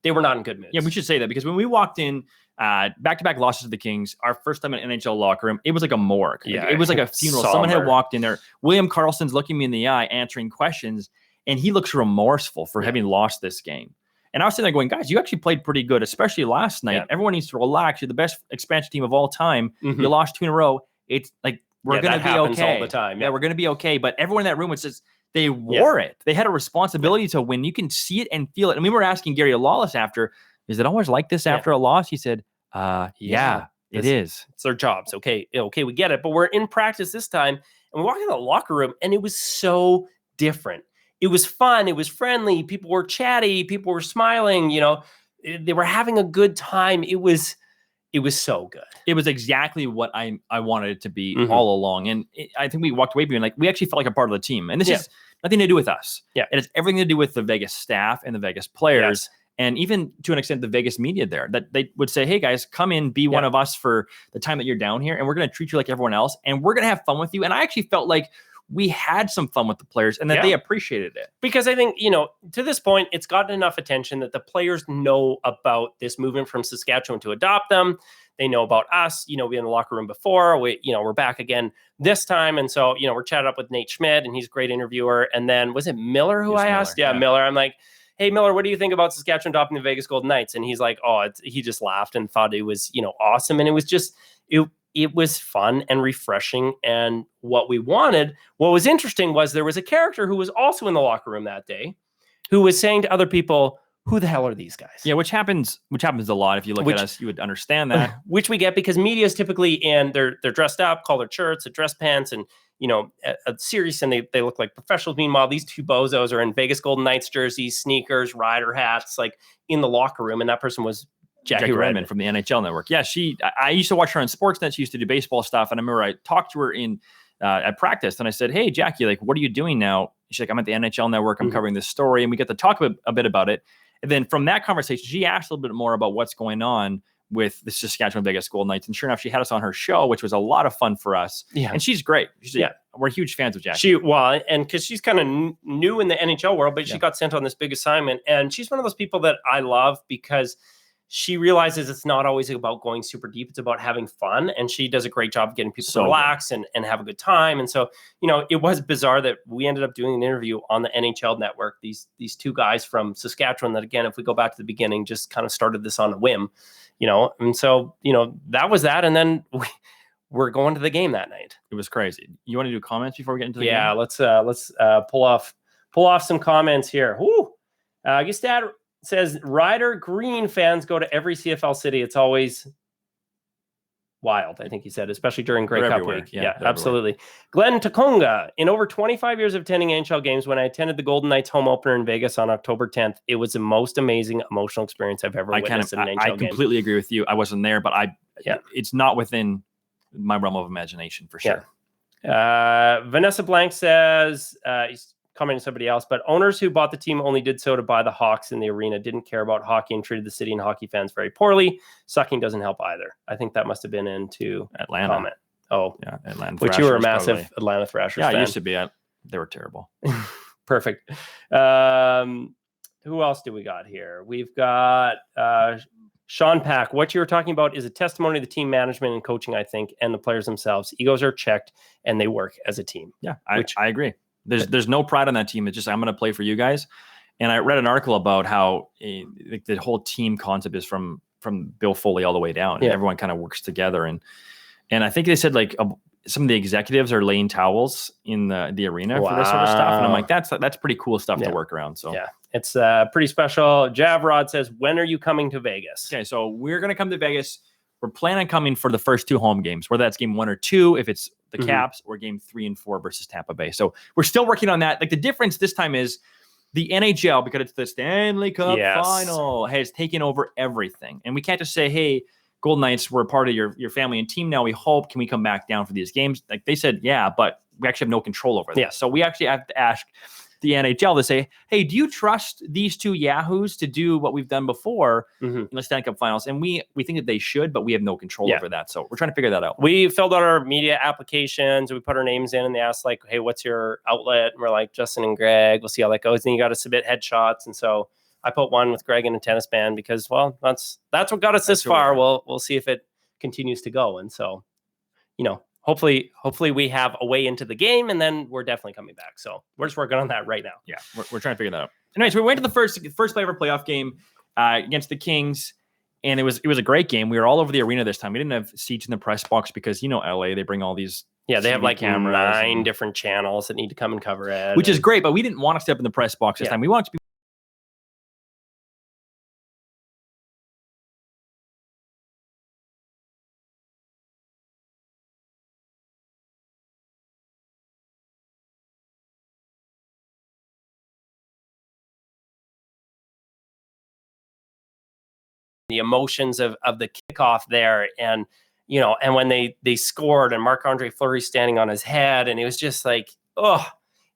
They were not in good moods.
Yeah, we should say that because when we walked in, back-to-back losses to the Kings, our first time in an NHL locker room, it was like a morgue.
Yeah,
it was like a funeral.
somber.
Someone had walked in there. William Karlsson's looking me in the eye, answering questions, and he looks remorseful for having lost this game. And I was sitting there going, guys, you actually played pretty good, especially last night. Yeah. Everyone needs to relax. You're the best expansion team of all time. Mm-hmm. You lost 2 in a row. It's like, we're going to be okay.
All the time.
Yeah, we're going to be okay. But everyone in that room, it says they wore it. They had a responsibility to win. You can see it and feel it. And we were asking Gary Lawless after, is it always like this after a loss? He said, yeah, it is.
It's their jobs. Okay, we get it. But we're in practice this time, and we walk in the locker room, and it was so different. It was fun. It was friendly. People were chatty. People were smiling. They were having a good time. It was so good.
It was exactly what I wanted it to be all along. And I think we walked away being like, we actually felt like a part of the team. And this is nothing to do with us.
Yeah.
It has everything to do with the Vegas staff and the Vegas players. Yes. And even to an extent, the Vegas media there, that they would say, hey guys, come in, be one of us for the time that you're down here. And we're going to treat you like everyone else. And we're going to have fun with you. And I actually felt like we had some fun with the players and that they appreciated it.
Because I think, to this point, it's gotten enough attention that the players know about this movement from Saskatchewan to adopt them. They know about us. We in the locker room before. We're back again this time. And so, we're chatting up with Nate Schmidt, and he's a great interviewer. And then was it Miller who I asked? Yeah, Miller. I'm like, hey, Miller, what do you think about Saskatchewan adopting the Vegas Golden Knights? And he's like, he just laughed and thought it was, awesome. And it was just, it was fun and refreshing and what we wanted. What was interesting was there was a character who was also in the locker room that day who was saying to other people, who the hell are these guys?
Yeah, which happens a lot. If you look at us, you would understand that.
Which we get because media is typically they're dressed up, collared shirts, dress pants, and a serious, and they look like professionals. Meanwhile, these two bozos are in Vegas Golden Knights jerseys, sneakers, rider hats, in the locker room, and that person was Jackie Redmond
from the NHL Network. Yeah, I used to watch her on Sportsnet. She used to do baseball stuff, and I remember I talked to her at practice, and I said, "Hey, Jackie, what are you doing now?" She's like, "I'm at the NHL Network. I'm covering this story," and we get to talk a bit about it. And then from that conversation, she asked a little bit more about what's going on with the Saskatchewan Vegas Golden Knights. And sure enough, she had us on her show, which was a lot of fun for us. Yeah. And she's great. We're huge fans of Jackie.
And because she's kind of new in the NHL world, but she got sent on this big assignment. And she's one of those people that I love because she realizes it's not always about going super deep. It's about having fun. And she does a great job of getting people to relax and have a good time. And so, it was bizarre that we ended up doing an interview on the NHL network. These two guys from Saskatchewan that, again, if we go back to the beginning, just kind of started this on a whim, and so, that was that. And then we're going to the game that night.
It was crazy. You want to do comments before we get into the game?
Yeah, let's pull off some comments here. Woo! Gustad says, Ryder Green fans go to every CFL city. It's always wild, I think he said, especially during Grey Cup week. Yeah, absolutely. Glenn Takonga, in over 25 years of attending NHL games, when I attended the Golden Knights home opener in Vegas on October 10th, it was the most amazing emotional experience I've ever witnessed in an NHL game. I completely
agree with you. I wasn't there, but it's not within my realm of imagination for sure.
Yeah. Vanessa Blank says, he's commenting to somebody else, but owners who bought the team only did so to buy the Hawks in the arena, didn't care about hockey and treated the city and hockey fans very poorly. Sucking doesn't help either. I think that must have been into
Atlanta.
Comment. Oh,
yeah, Atlanta.
Which you were a massive probably. Atlanta Thrashers fan.
I used to be. They were terrible.
Perfect. Who else do we got here? We've got Sean Pack. What you were talking about is a testimony of the team management and coaching, I think, and the players themselves. Egos are checked and they work as a team.
Yeah, I agree. There's no pride on that team. It's just, I'm going to play for you guys. And I read an article about how the whole team concept is from Bill Foley all the way down. And everyone kind of works together. And I think they said like some of the executives are laying towels in the arena for this sort of stuff. And I'm like, that's pretty cool stuff to work around. So
it's pretty special. Javrod says, when are you coming to Vegas?
Okay, so we're going to come to Vegas. We're planning on coming for the first 2 home games, whether that's game 1 or 2, if it's the Caps, or game 3 and 4 versus Tampa Bay. So we're still working on that. Like the difference this time is the NHL, because it's the Stanley Cup Final, has taken over everything. And we can't just say, hey, Golden Knights, we're a part of your family and team now. We hope, can we come back down for these games? Like they said, yeah, but we actually have no control over this. So we actually have to ask the NHL to say, hey, do you trust these 2 yahoos to do what we've done before in the Stanley Cup Finals? And we think that they should, but we have no control over that. So we're trying to figure that out.
We filled out our media applications. We put our names in and they asked like, hey, what's your outlet? And we're like, Justin and Greg. We'll see how that goes. And you got to submit headshots. And so I put one with Greg in a tennis band because, well, that's what got us this far. We'll see if it continues to go. And so, hopefully we have a way into the game, and then we're definitely coming back. So we're just working on that right now.
Yeah, we're trying to figure that out. Anyway, so we went to the first play of our playoff game against the Kings, and it was a great game. We were all over the arena this time. We didn't have seats in the press box because LA, they bring all these
they have like cameras, 9 different channels that need to come and cover it,
which is great. But we didn't want to step in the press box this time. We wanted to be
the emotions of the kickoff there. And, and when they scored and Marc-Andre Fleury standing on his head, and it was just like,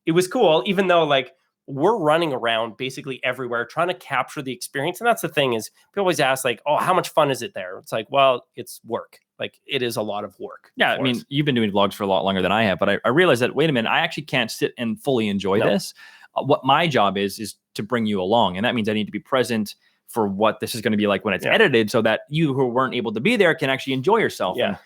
it was cool, even though like we're running around basically everywhere trying to capture the experience. And that's the thing is people always ask like, how much fun is it there? It's like, well, it's work. Like it is a lot of work.
Yeah. I mean, you've been doing vlogs for a lot longer than I have, but I realized that, wait a minute, I actually can't sit and fully enjoy this. What my job is to bring you along. And that means I need to be present for what this is going to be like when it's edited, so that you who weren't able to be there can actually enjoy yourself. And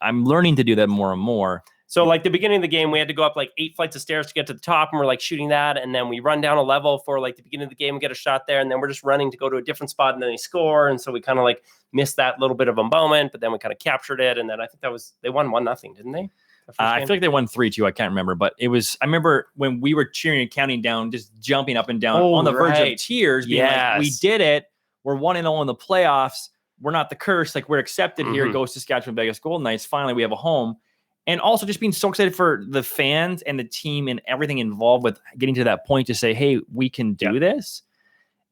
I'm learning to do that more and more.
So like the beginning of the game, we had to go up like 8 flights of stairs to get to the top, and we're like shooting that. And then we run down a level for like the beginning of the game and get a shot there. And then we're just running to go to a different spot, and then they score. And so we kind of like missed that little bit of a moment, but then we kind of captured it. And then I think they won 1-0, didn't they?
I feel like they won 3-2. I can't remember, but I remember when we were cheering and counting down, just jumping up and down on the verge of tears, being like, we did it. We're 1-0 in the playoffs. We're not the curse. Like we're accepted here. Goes Saskatchewan Vegas Golden Knights. Finally, we have a home. And also just being so excited for the fans and the team and everything involved with getting to that point to say, hey, we can do this.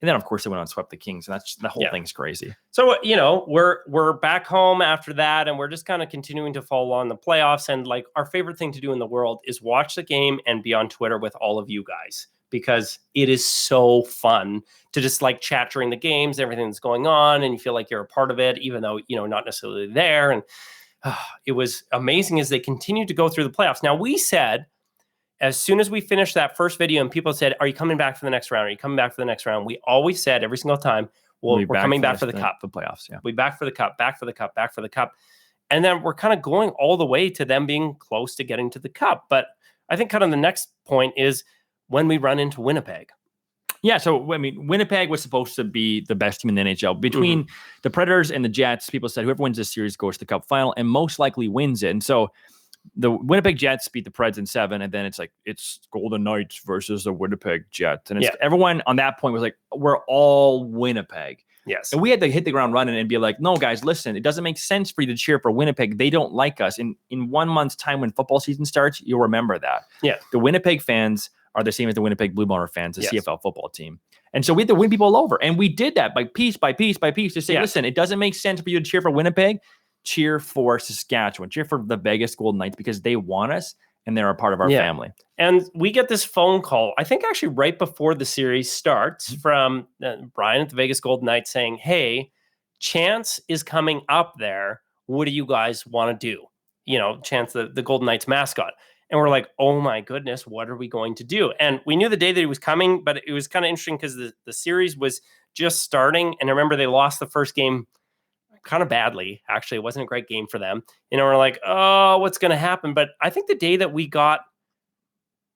And then, of course, they went on and swept the Kings. And that's the whole thing's crazy.
So, we're back home after that, and we're just kind of continuing to follow on the playoffs. And like our favorite thing to do in the world is watch the game and be on Twitter with all of you guys, because it is so fun to just like chat during the games, everything that's going on, and you feel like you're a part of it, even though, not necessarily there. And it was amazing as they continued to go through the playoffs. Now, we said, as soon as we finished that first video and people said, are you coming back for the next round? Are you coming back for the next round? We always said every single time, we're coming back for the cup.
The playoffs, yeah.
We back for the cup, back for the cup, back for the cup. And then we're kind of going all the way to them being close to getting to the cup. But I think kind of the next point is when we run into Winnipeg.
Yeah, so I mean, Winnipeg was supposed to be the best team in the NHL. Between the Predators and the Jets, people said whoever wins this series goes to the Cup Final and most likely wins it. And so the Winnipeg Jets beat the Preds in 7, and then it's Golden Knights versus the Winnipeg Jets. And everyone on that point was like, we're all Winnipeg.
Yes.
And we had to hit the ground running and be like, no, guys, listen, it doesn't make sense for you to cheer for Winnipeg. They don't like us. In 1 month's time when football season starts, you'll remember that.
Yeah.
The Winnipeg fans are the same as the Winnipeg Blue Bomber fans, the CFL football team. And so we had to win people over. And we did that by piece to say, listen, it doesn't make sense for you to cheer for Winnipeg. Cheer for Saskatchewan. Cheer for the Vegas Golden Knights because they want us and they're a part of our family.
And we get this phone call, I think actually right before the series starts, from Brian at the Vegas Golden Knights saying, hey, Chance is coming up there. What do you guys want to do? Chance, the Golden Knights mascot. And we're like, oh my goodness, what are we going to do? And we knew the day that he was coming, but it was kind of interesting because the series was just starting. And I remember they lost the first game kind of badly. Actually, it wasn't a great game for them. We're like, oh, what's going to happen? But I think the day that we got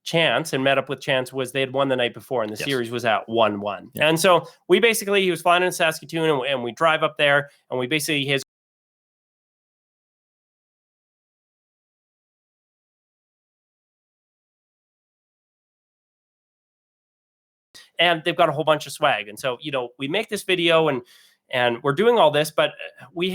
Chance and met up with Chance was they had won the night before and the series was at 1-1. Yeah. And so he was flying in Saskatoon and we drive up there and we basically and they've got a whole bunch of swag. And so, we make this video and we're doing all this, but we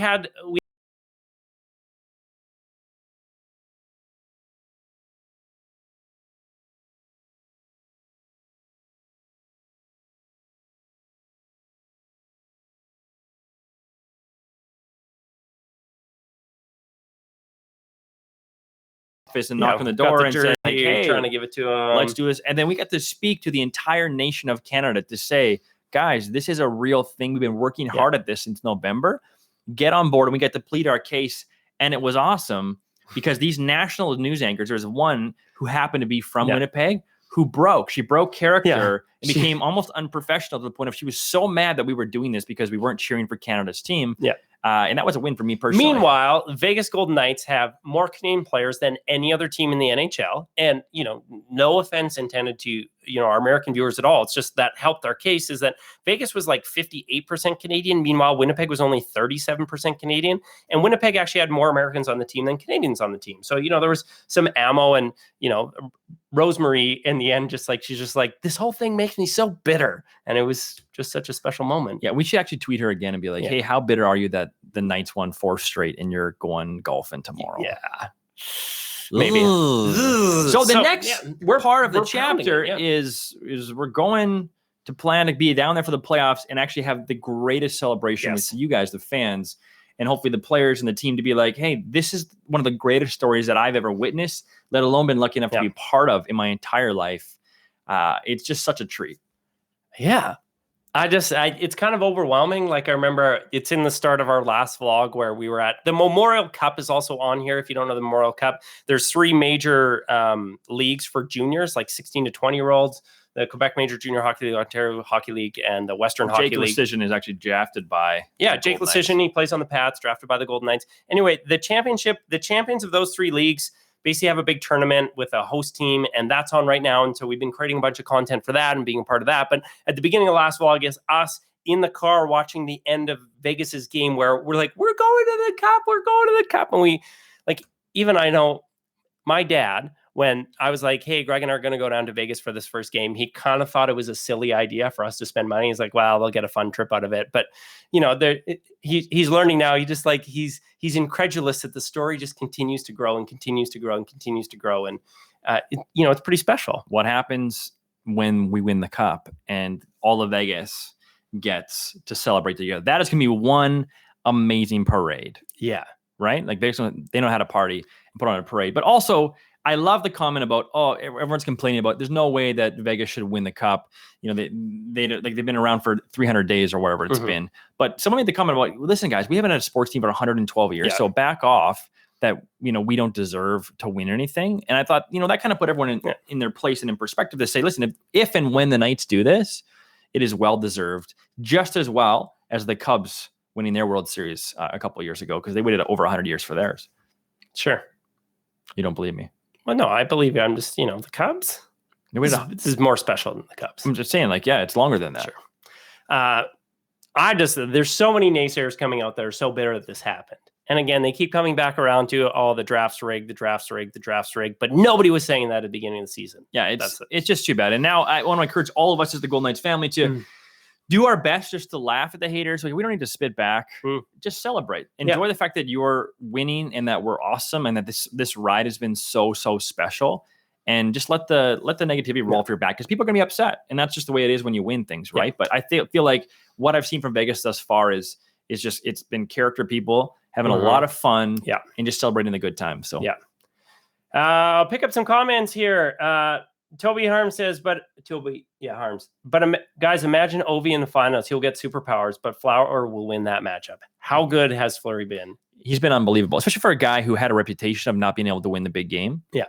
office and knock on the door and say,
hey, trying to give it to them.
Let's do this. And then we got to speak to the entire nation of Canada to say, guys, this is a real thing. We've been working hard at this since November. Get on board. And we got to plead our case. And it was awesome because these national news anchors, there's one who happened to be from Winnipeg who broke. She broke character and became almost unprofessional to the point of she was so mad that we were doing this because we weren't cheering for Canada's team. Yeah. And that was a win for me personally.
Meanwhile, Vegas Golden Knights have more Canadian players than any other team in the NHL. And, no offense intended to, our American viewers at all. It's just that helped our case is that Vegas was like 58% Canadian. Meanwhile, Winnipeg was only 37% Canadian. And Winnipeg actually had more Americans on the team than Canadians on the team. So, there was some ammo and, Rosemary in the end, she's just like, this whole thing makes me so bitter. And it was just such a special moment.
Yeah, we should actually tweet her again and be like, hey, how bitter are you that the Knights won 4 straight and you're going golfing tomorrow?
Yeah. Maybe.
So the next part of the chapter is we're going to plan to be down there for the playoffs and actually have the greatest celebration with you guys, the fans, and hopefully the players and the team to be like, hey, this is one of the greatest stories that I've ever witnessed, let alone been lucky enough to be part of in my entire life. It's just such a treat.
Yeah. It's kind of overwhelming. Like I remember it's in the start of our last vlog where we were at the Memorial Cup is also on here. If you don't know the Memorial Cup, there's 3 major leagues for juniors, like 16 to 20-year-olds, the Quebec Major Junior Hockey League, Ontario Hockey League, and the Western Hockey League.
Jake Lecision is actually drafted by
Jake Lecision. He plays on the Pats, drafted by the Golden Knights. Anyway, the champions of those 3 leagues basically have a big tournament with a host team, and that's on right now. And so we've been creating a bunch of content for that and being a part of that. But at the beginning of last vlog, I guess us in the car watching the end of Vegas's game where we're like, we're going to the cup. And we even I know my dad, when I was like, hey, Greg and I are going to go down to Vegas for this first game, he kind of thought it was a silly idea for us to spend money. He's like, well, they'll get a fun trip out of it. But, he's learning now. He just he's incredulous that the story just continues to grow and continues to grow and continues to grow. And, it's pretty special.
What happens when we win the cup and all of Vegas gets to celebrate together? That is going to be one amazing parade.
Yeah.
Right? Like they know how to party and put on a parade. But also, I love the comment about, everyone's complaining about there's no way that Vegas should win the cup. They've been around for 300 days or whatever it's been. But someone made the comment about, listen, guys, we haven't had a sports team for 112 years. Yeah. So back off that, we don't deserve to win anything. And I thought, that kind of put everyone in their place and in perspective to say, listen, if and when the Knights do this, it is well deserved, just as well as the Cubs winning their World Series a couple of years ago, because they waited over 100 years for theirs.
Sure.
You don't believe me?
Well, no, I believe you. I'm just, the Cubs. This is more special than the Cubs.
I'm just saying, it's longer than that.
Sure. There's so many naysayers coming out that are so bitter that this happened. And again, they keep coming back around to, the draft's rigged, the draft's rigged, the draft's rigged. But nobody was saying that at the beginning of the season.
Yeah, it's just too bad. And now I want to encourage all of us as the Golden Knights family to do our best just to laugh at the haters. We don't need to spit back. Just celebrate. Enjoy the fact that you're winning and that we're awesome and that this ride has been so, so special. And just let the negativity roll off your back, because people are going to be upset. And that's just the way it is when you win things, right? But I feel like what I've seen from Vegas thus far is just, it's been character people having a lot of fun and just celebrating the good times. So
I'll pick up some comments here. Toby Harms says, But guys, imagine Ovi in the finals. He'll get superpowers, but Flower will win that matchup. How good has Fleury been?
He's been unbelievable, especially for a guy who had a reputation of not being able to win the big game.
Yeah.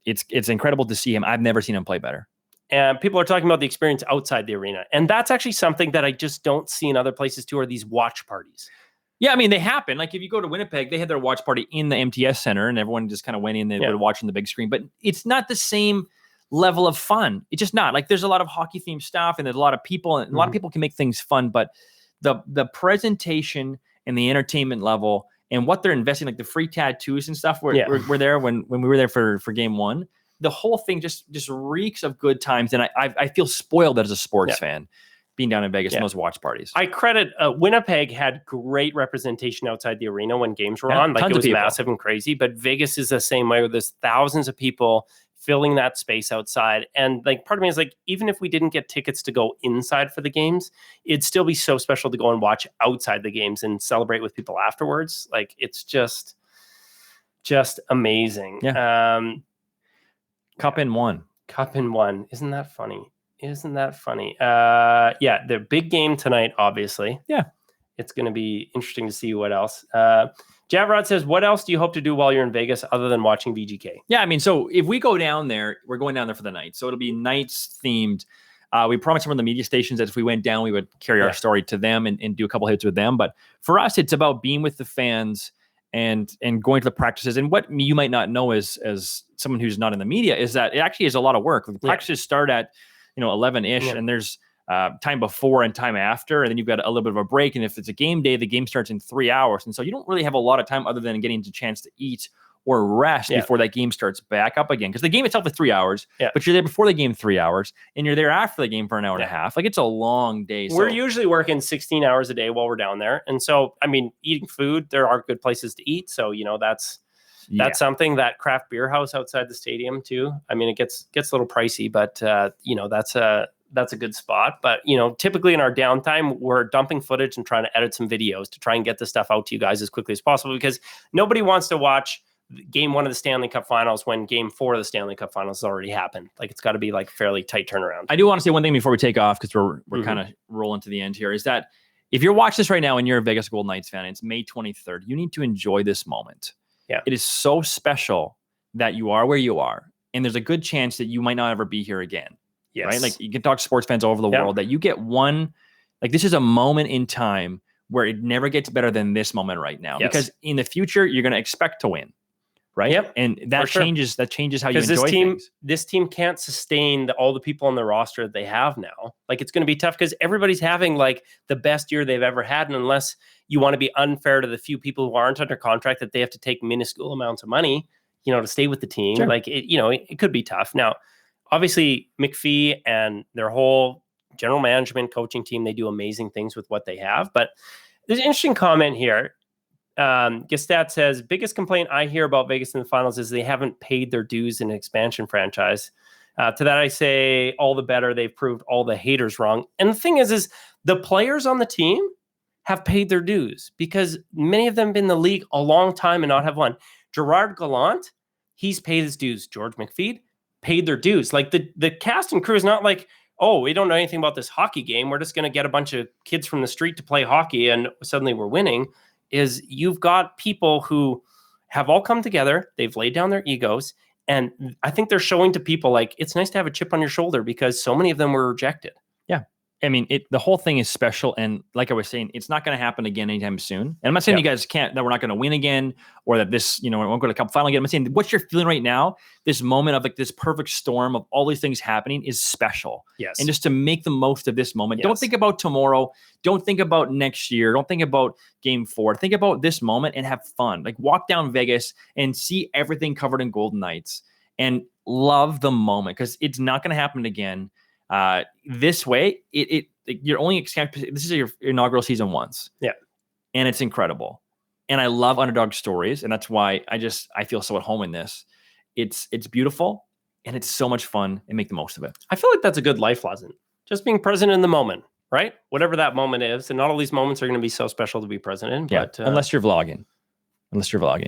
It's incredible to see him. I've never seen him play better.
And people are talking about the experience outside the arena. And that's actually something that I just don't see in other places too, are these watch parties.
Yeah, I mean, they happen. Like if you go to Winnipeg, they had their watch party in the MTS Center and everyone just kind of went in and would watch on the big screen. But it's not the same level of fun. It's just not. Like there's a lot of hockey themed stuff and there's a lot of people, and a lot of people can make things fun, but the presentation and the entertainment level and what they're investing, like the free tattoos and stuff were there when we were there for game one. The whole thing just reeks of good times. And I feel spoiled as a sports fan being down in Vegas in those watch parties.
I credit Winnipeg had great representation outside the arena when games were on. Like it was massive and crazy, but Vegas is the same way, where there's thousands of people filling that space outside. And like part of me is like, even if we didn't get tickets to go inside for the games, it'd still be so special to go and watch outside the games and celebrate with people afterwards. Like it's just amazing.
Yeah. Cup in one.
Isn't that funny? The big game tonight, obviously.
Yeah.
It's going to be interesting to see what else. Javrod says, what else do you hope to do while you're in Vegas other than watching VGK?
Yeah, I mean, so if we go down there, we're going down there for the night. So it'll be Knights themed. We promised some of the media stations that if we went down, we would carry our story to them and do a couple hits with them. But for us, it's about being with the fans and going to the practices. And what you might not know as someone who's not in the media is that it actually is a lot of work. The practices start at 11-ish, and there's time before and time after, and then you've got a little bit of a break. And if it's a game day, the game starts in 3 hours, and so you don't really have a lot of time other than getting a chance to eat or rest before that game starts back up again. Because the game itself is 3 hours, but you're there before the game 3 hours, and you're there after the game for an hour and a half. Like it's a long day.
We're usually working 16 hours a day while we're down there, and so I mean, eating food, there are good places to eat. So that's something. That craft beer house outside the stadium too. I mean, it gets a little pricey, but that's a good spot. But typically in our downtime, we're dumping footage and trying to edit some videos to try and get this stuff out to you guys as quickly as possible, because nobody wants to watch game 1 of the Stanley Cup Finals when game 4 of the Stanley Cup Finals has already happened. Like it's got to be like fairly tight turnaround.
I do want to say one thing before we take off, because we're kind of rolling to the end here, is that if you're watching this right now and you're a Vegas Golden Knights fan, it's May 23rd, you need to enjoy this moment. Yeah. It is so special that you are where you are, and there's a good chance that you might not ever be here again. Yes. Right? Like you can talk to sports fans all over the world that you get one, like this is a moment in time where it never gets better than this moment right now. Yes. Because in the future, you're going to expect to win. Right.
Yep.
And that changes how you enjoy things.
This team can't sustain all the people on the roster that they have now. Like it's going to be tough because everybody's having like the best year they've ever had. And unless you want to be unfair to the few people who aren't under contract, that they have to take minuscule amounts of money, to stay with the team. Sure. Like it could be tough. Now, obviously McPhee and their whole general management coaching team, they do amazing things with what they have. But there's an interesting comment here. Gestat says, biggest complaint I hear about Vegas in the finals is they haven't paid their dues in an expansion franchise. To that I say, all the better. They've proved all the haters wrong. And the thing is the players on the team have paid their dues, because many of them have been in the league a long time and not have won. Gerard Gallant, he's paid his dues. George McPhee paid their dues. Like the cast and crew is not like, oh, we don't know anything about this hockey game, we're just going to get a bunch of kids from the street to play hockey and suddenly we're winning. Is you've got people who have all come together, they've laid down their egos, and I think they're showing to people like it's nice to have a chip on your shoulder, because so many of them were rejected.
Yeah. I mean, the whole thing is special. And like I was saying, it's not going to happen again anytime soon. And I'm not saying you guys that we're not going to win again, or that this, we won't go to the Cup Final again. I'm saying what you're feeling right now, this moment of like this perfect storm of all these things happening is special.
Yes.
And just to make the most of this moment. Don't think about tomorrow. Don't think about next year. Don't think about Game 4. Think about this moment and have fun. Like walk down Vegas and see everything covered in Golden Knights and love the moment, because it's not going to happen again. This way, you're only this is your inaugural season once.
Yeah.
And it's incredible. And I love underdog stories. And that's why I feel so at home in this. It's beautiful and it's so much fun, and make the most of it.
I feel like that's a good life lesson. Just being present in the moment, right? Whatever that moment is. And not all these moments are going to be so special to be present in. But
unless you're vlogging.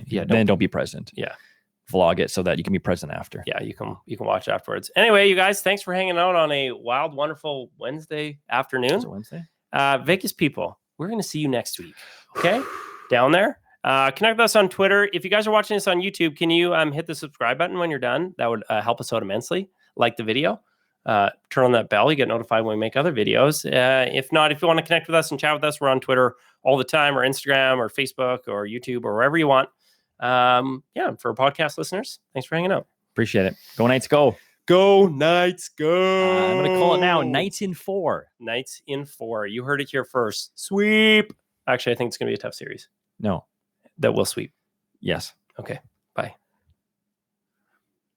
Yeah. Then don't be present.
Yeah.
Vlog it so that you can be present after.
Yeah, you can watch afterwards. Anyway, you guys, thanks for hanging out on a wild, wonderful Wednesday afternoon.
Is it Wednesday?
Vegas people, we're going to see you next week. Okay? Down there. Connect with us on Twitter. If you guys are watching this on YouTube, can you hit the subscribe button when you're done? That would help us out immensely. Like the video. Turn on that bell. You get notified when we make other videos. If not, if you want to connect with us and chat with us, we're on Twitter all the time, or Instagram, or Facebook, or YouTube, or wherever you want. For podcast listeners, thanks for hanging out.
Appreciate it. Go Knights, go.
Go Knights, go.
I'm going to call it now. Knights in 4.
Knights in 4. You heard it here first. Sweep. Actually, I think it's going to be a tough series.
No.
That will sweep.
Yes.
Okay.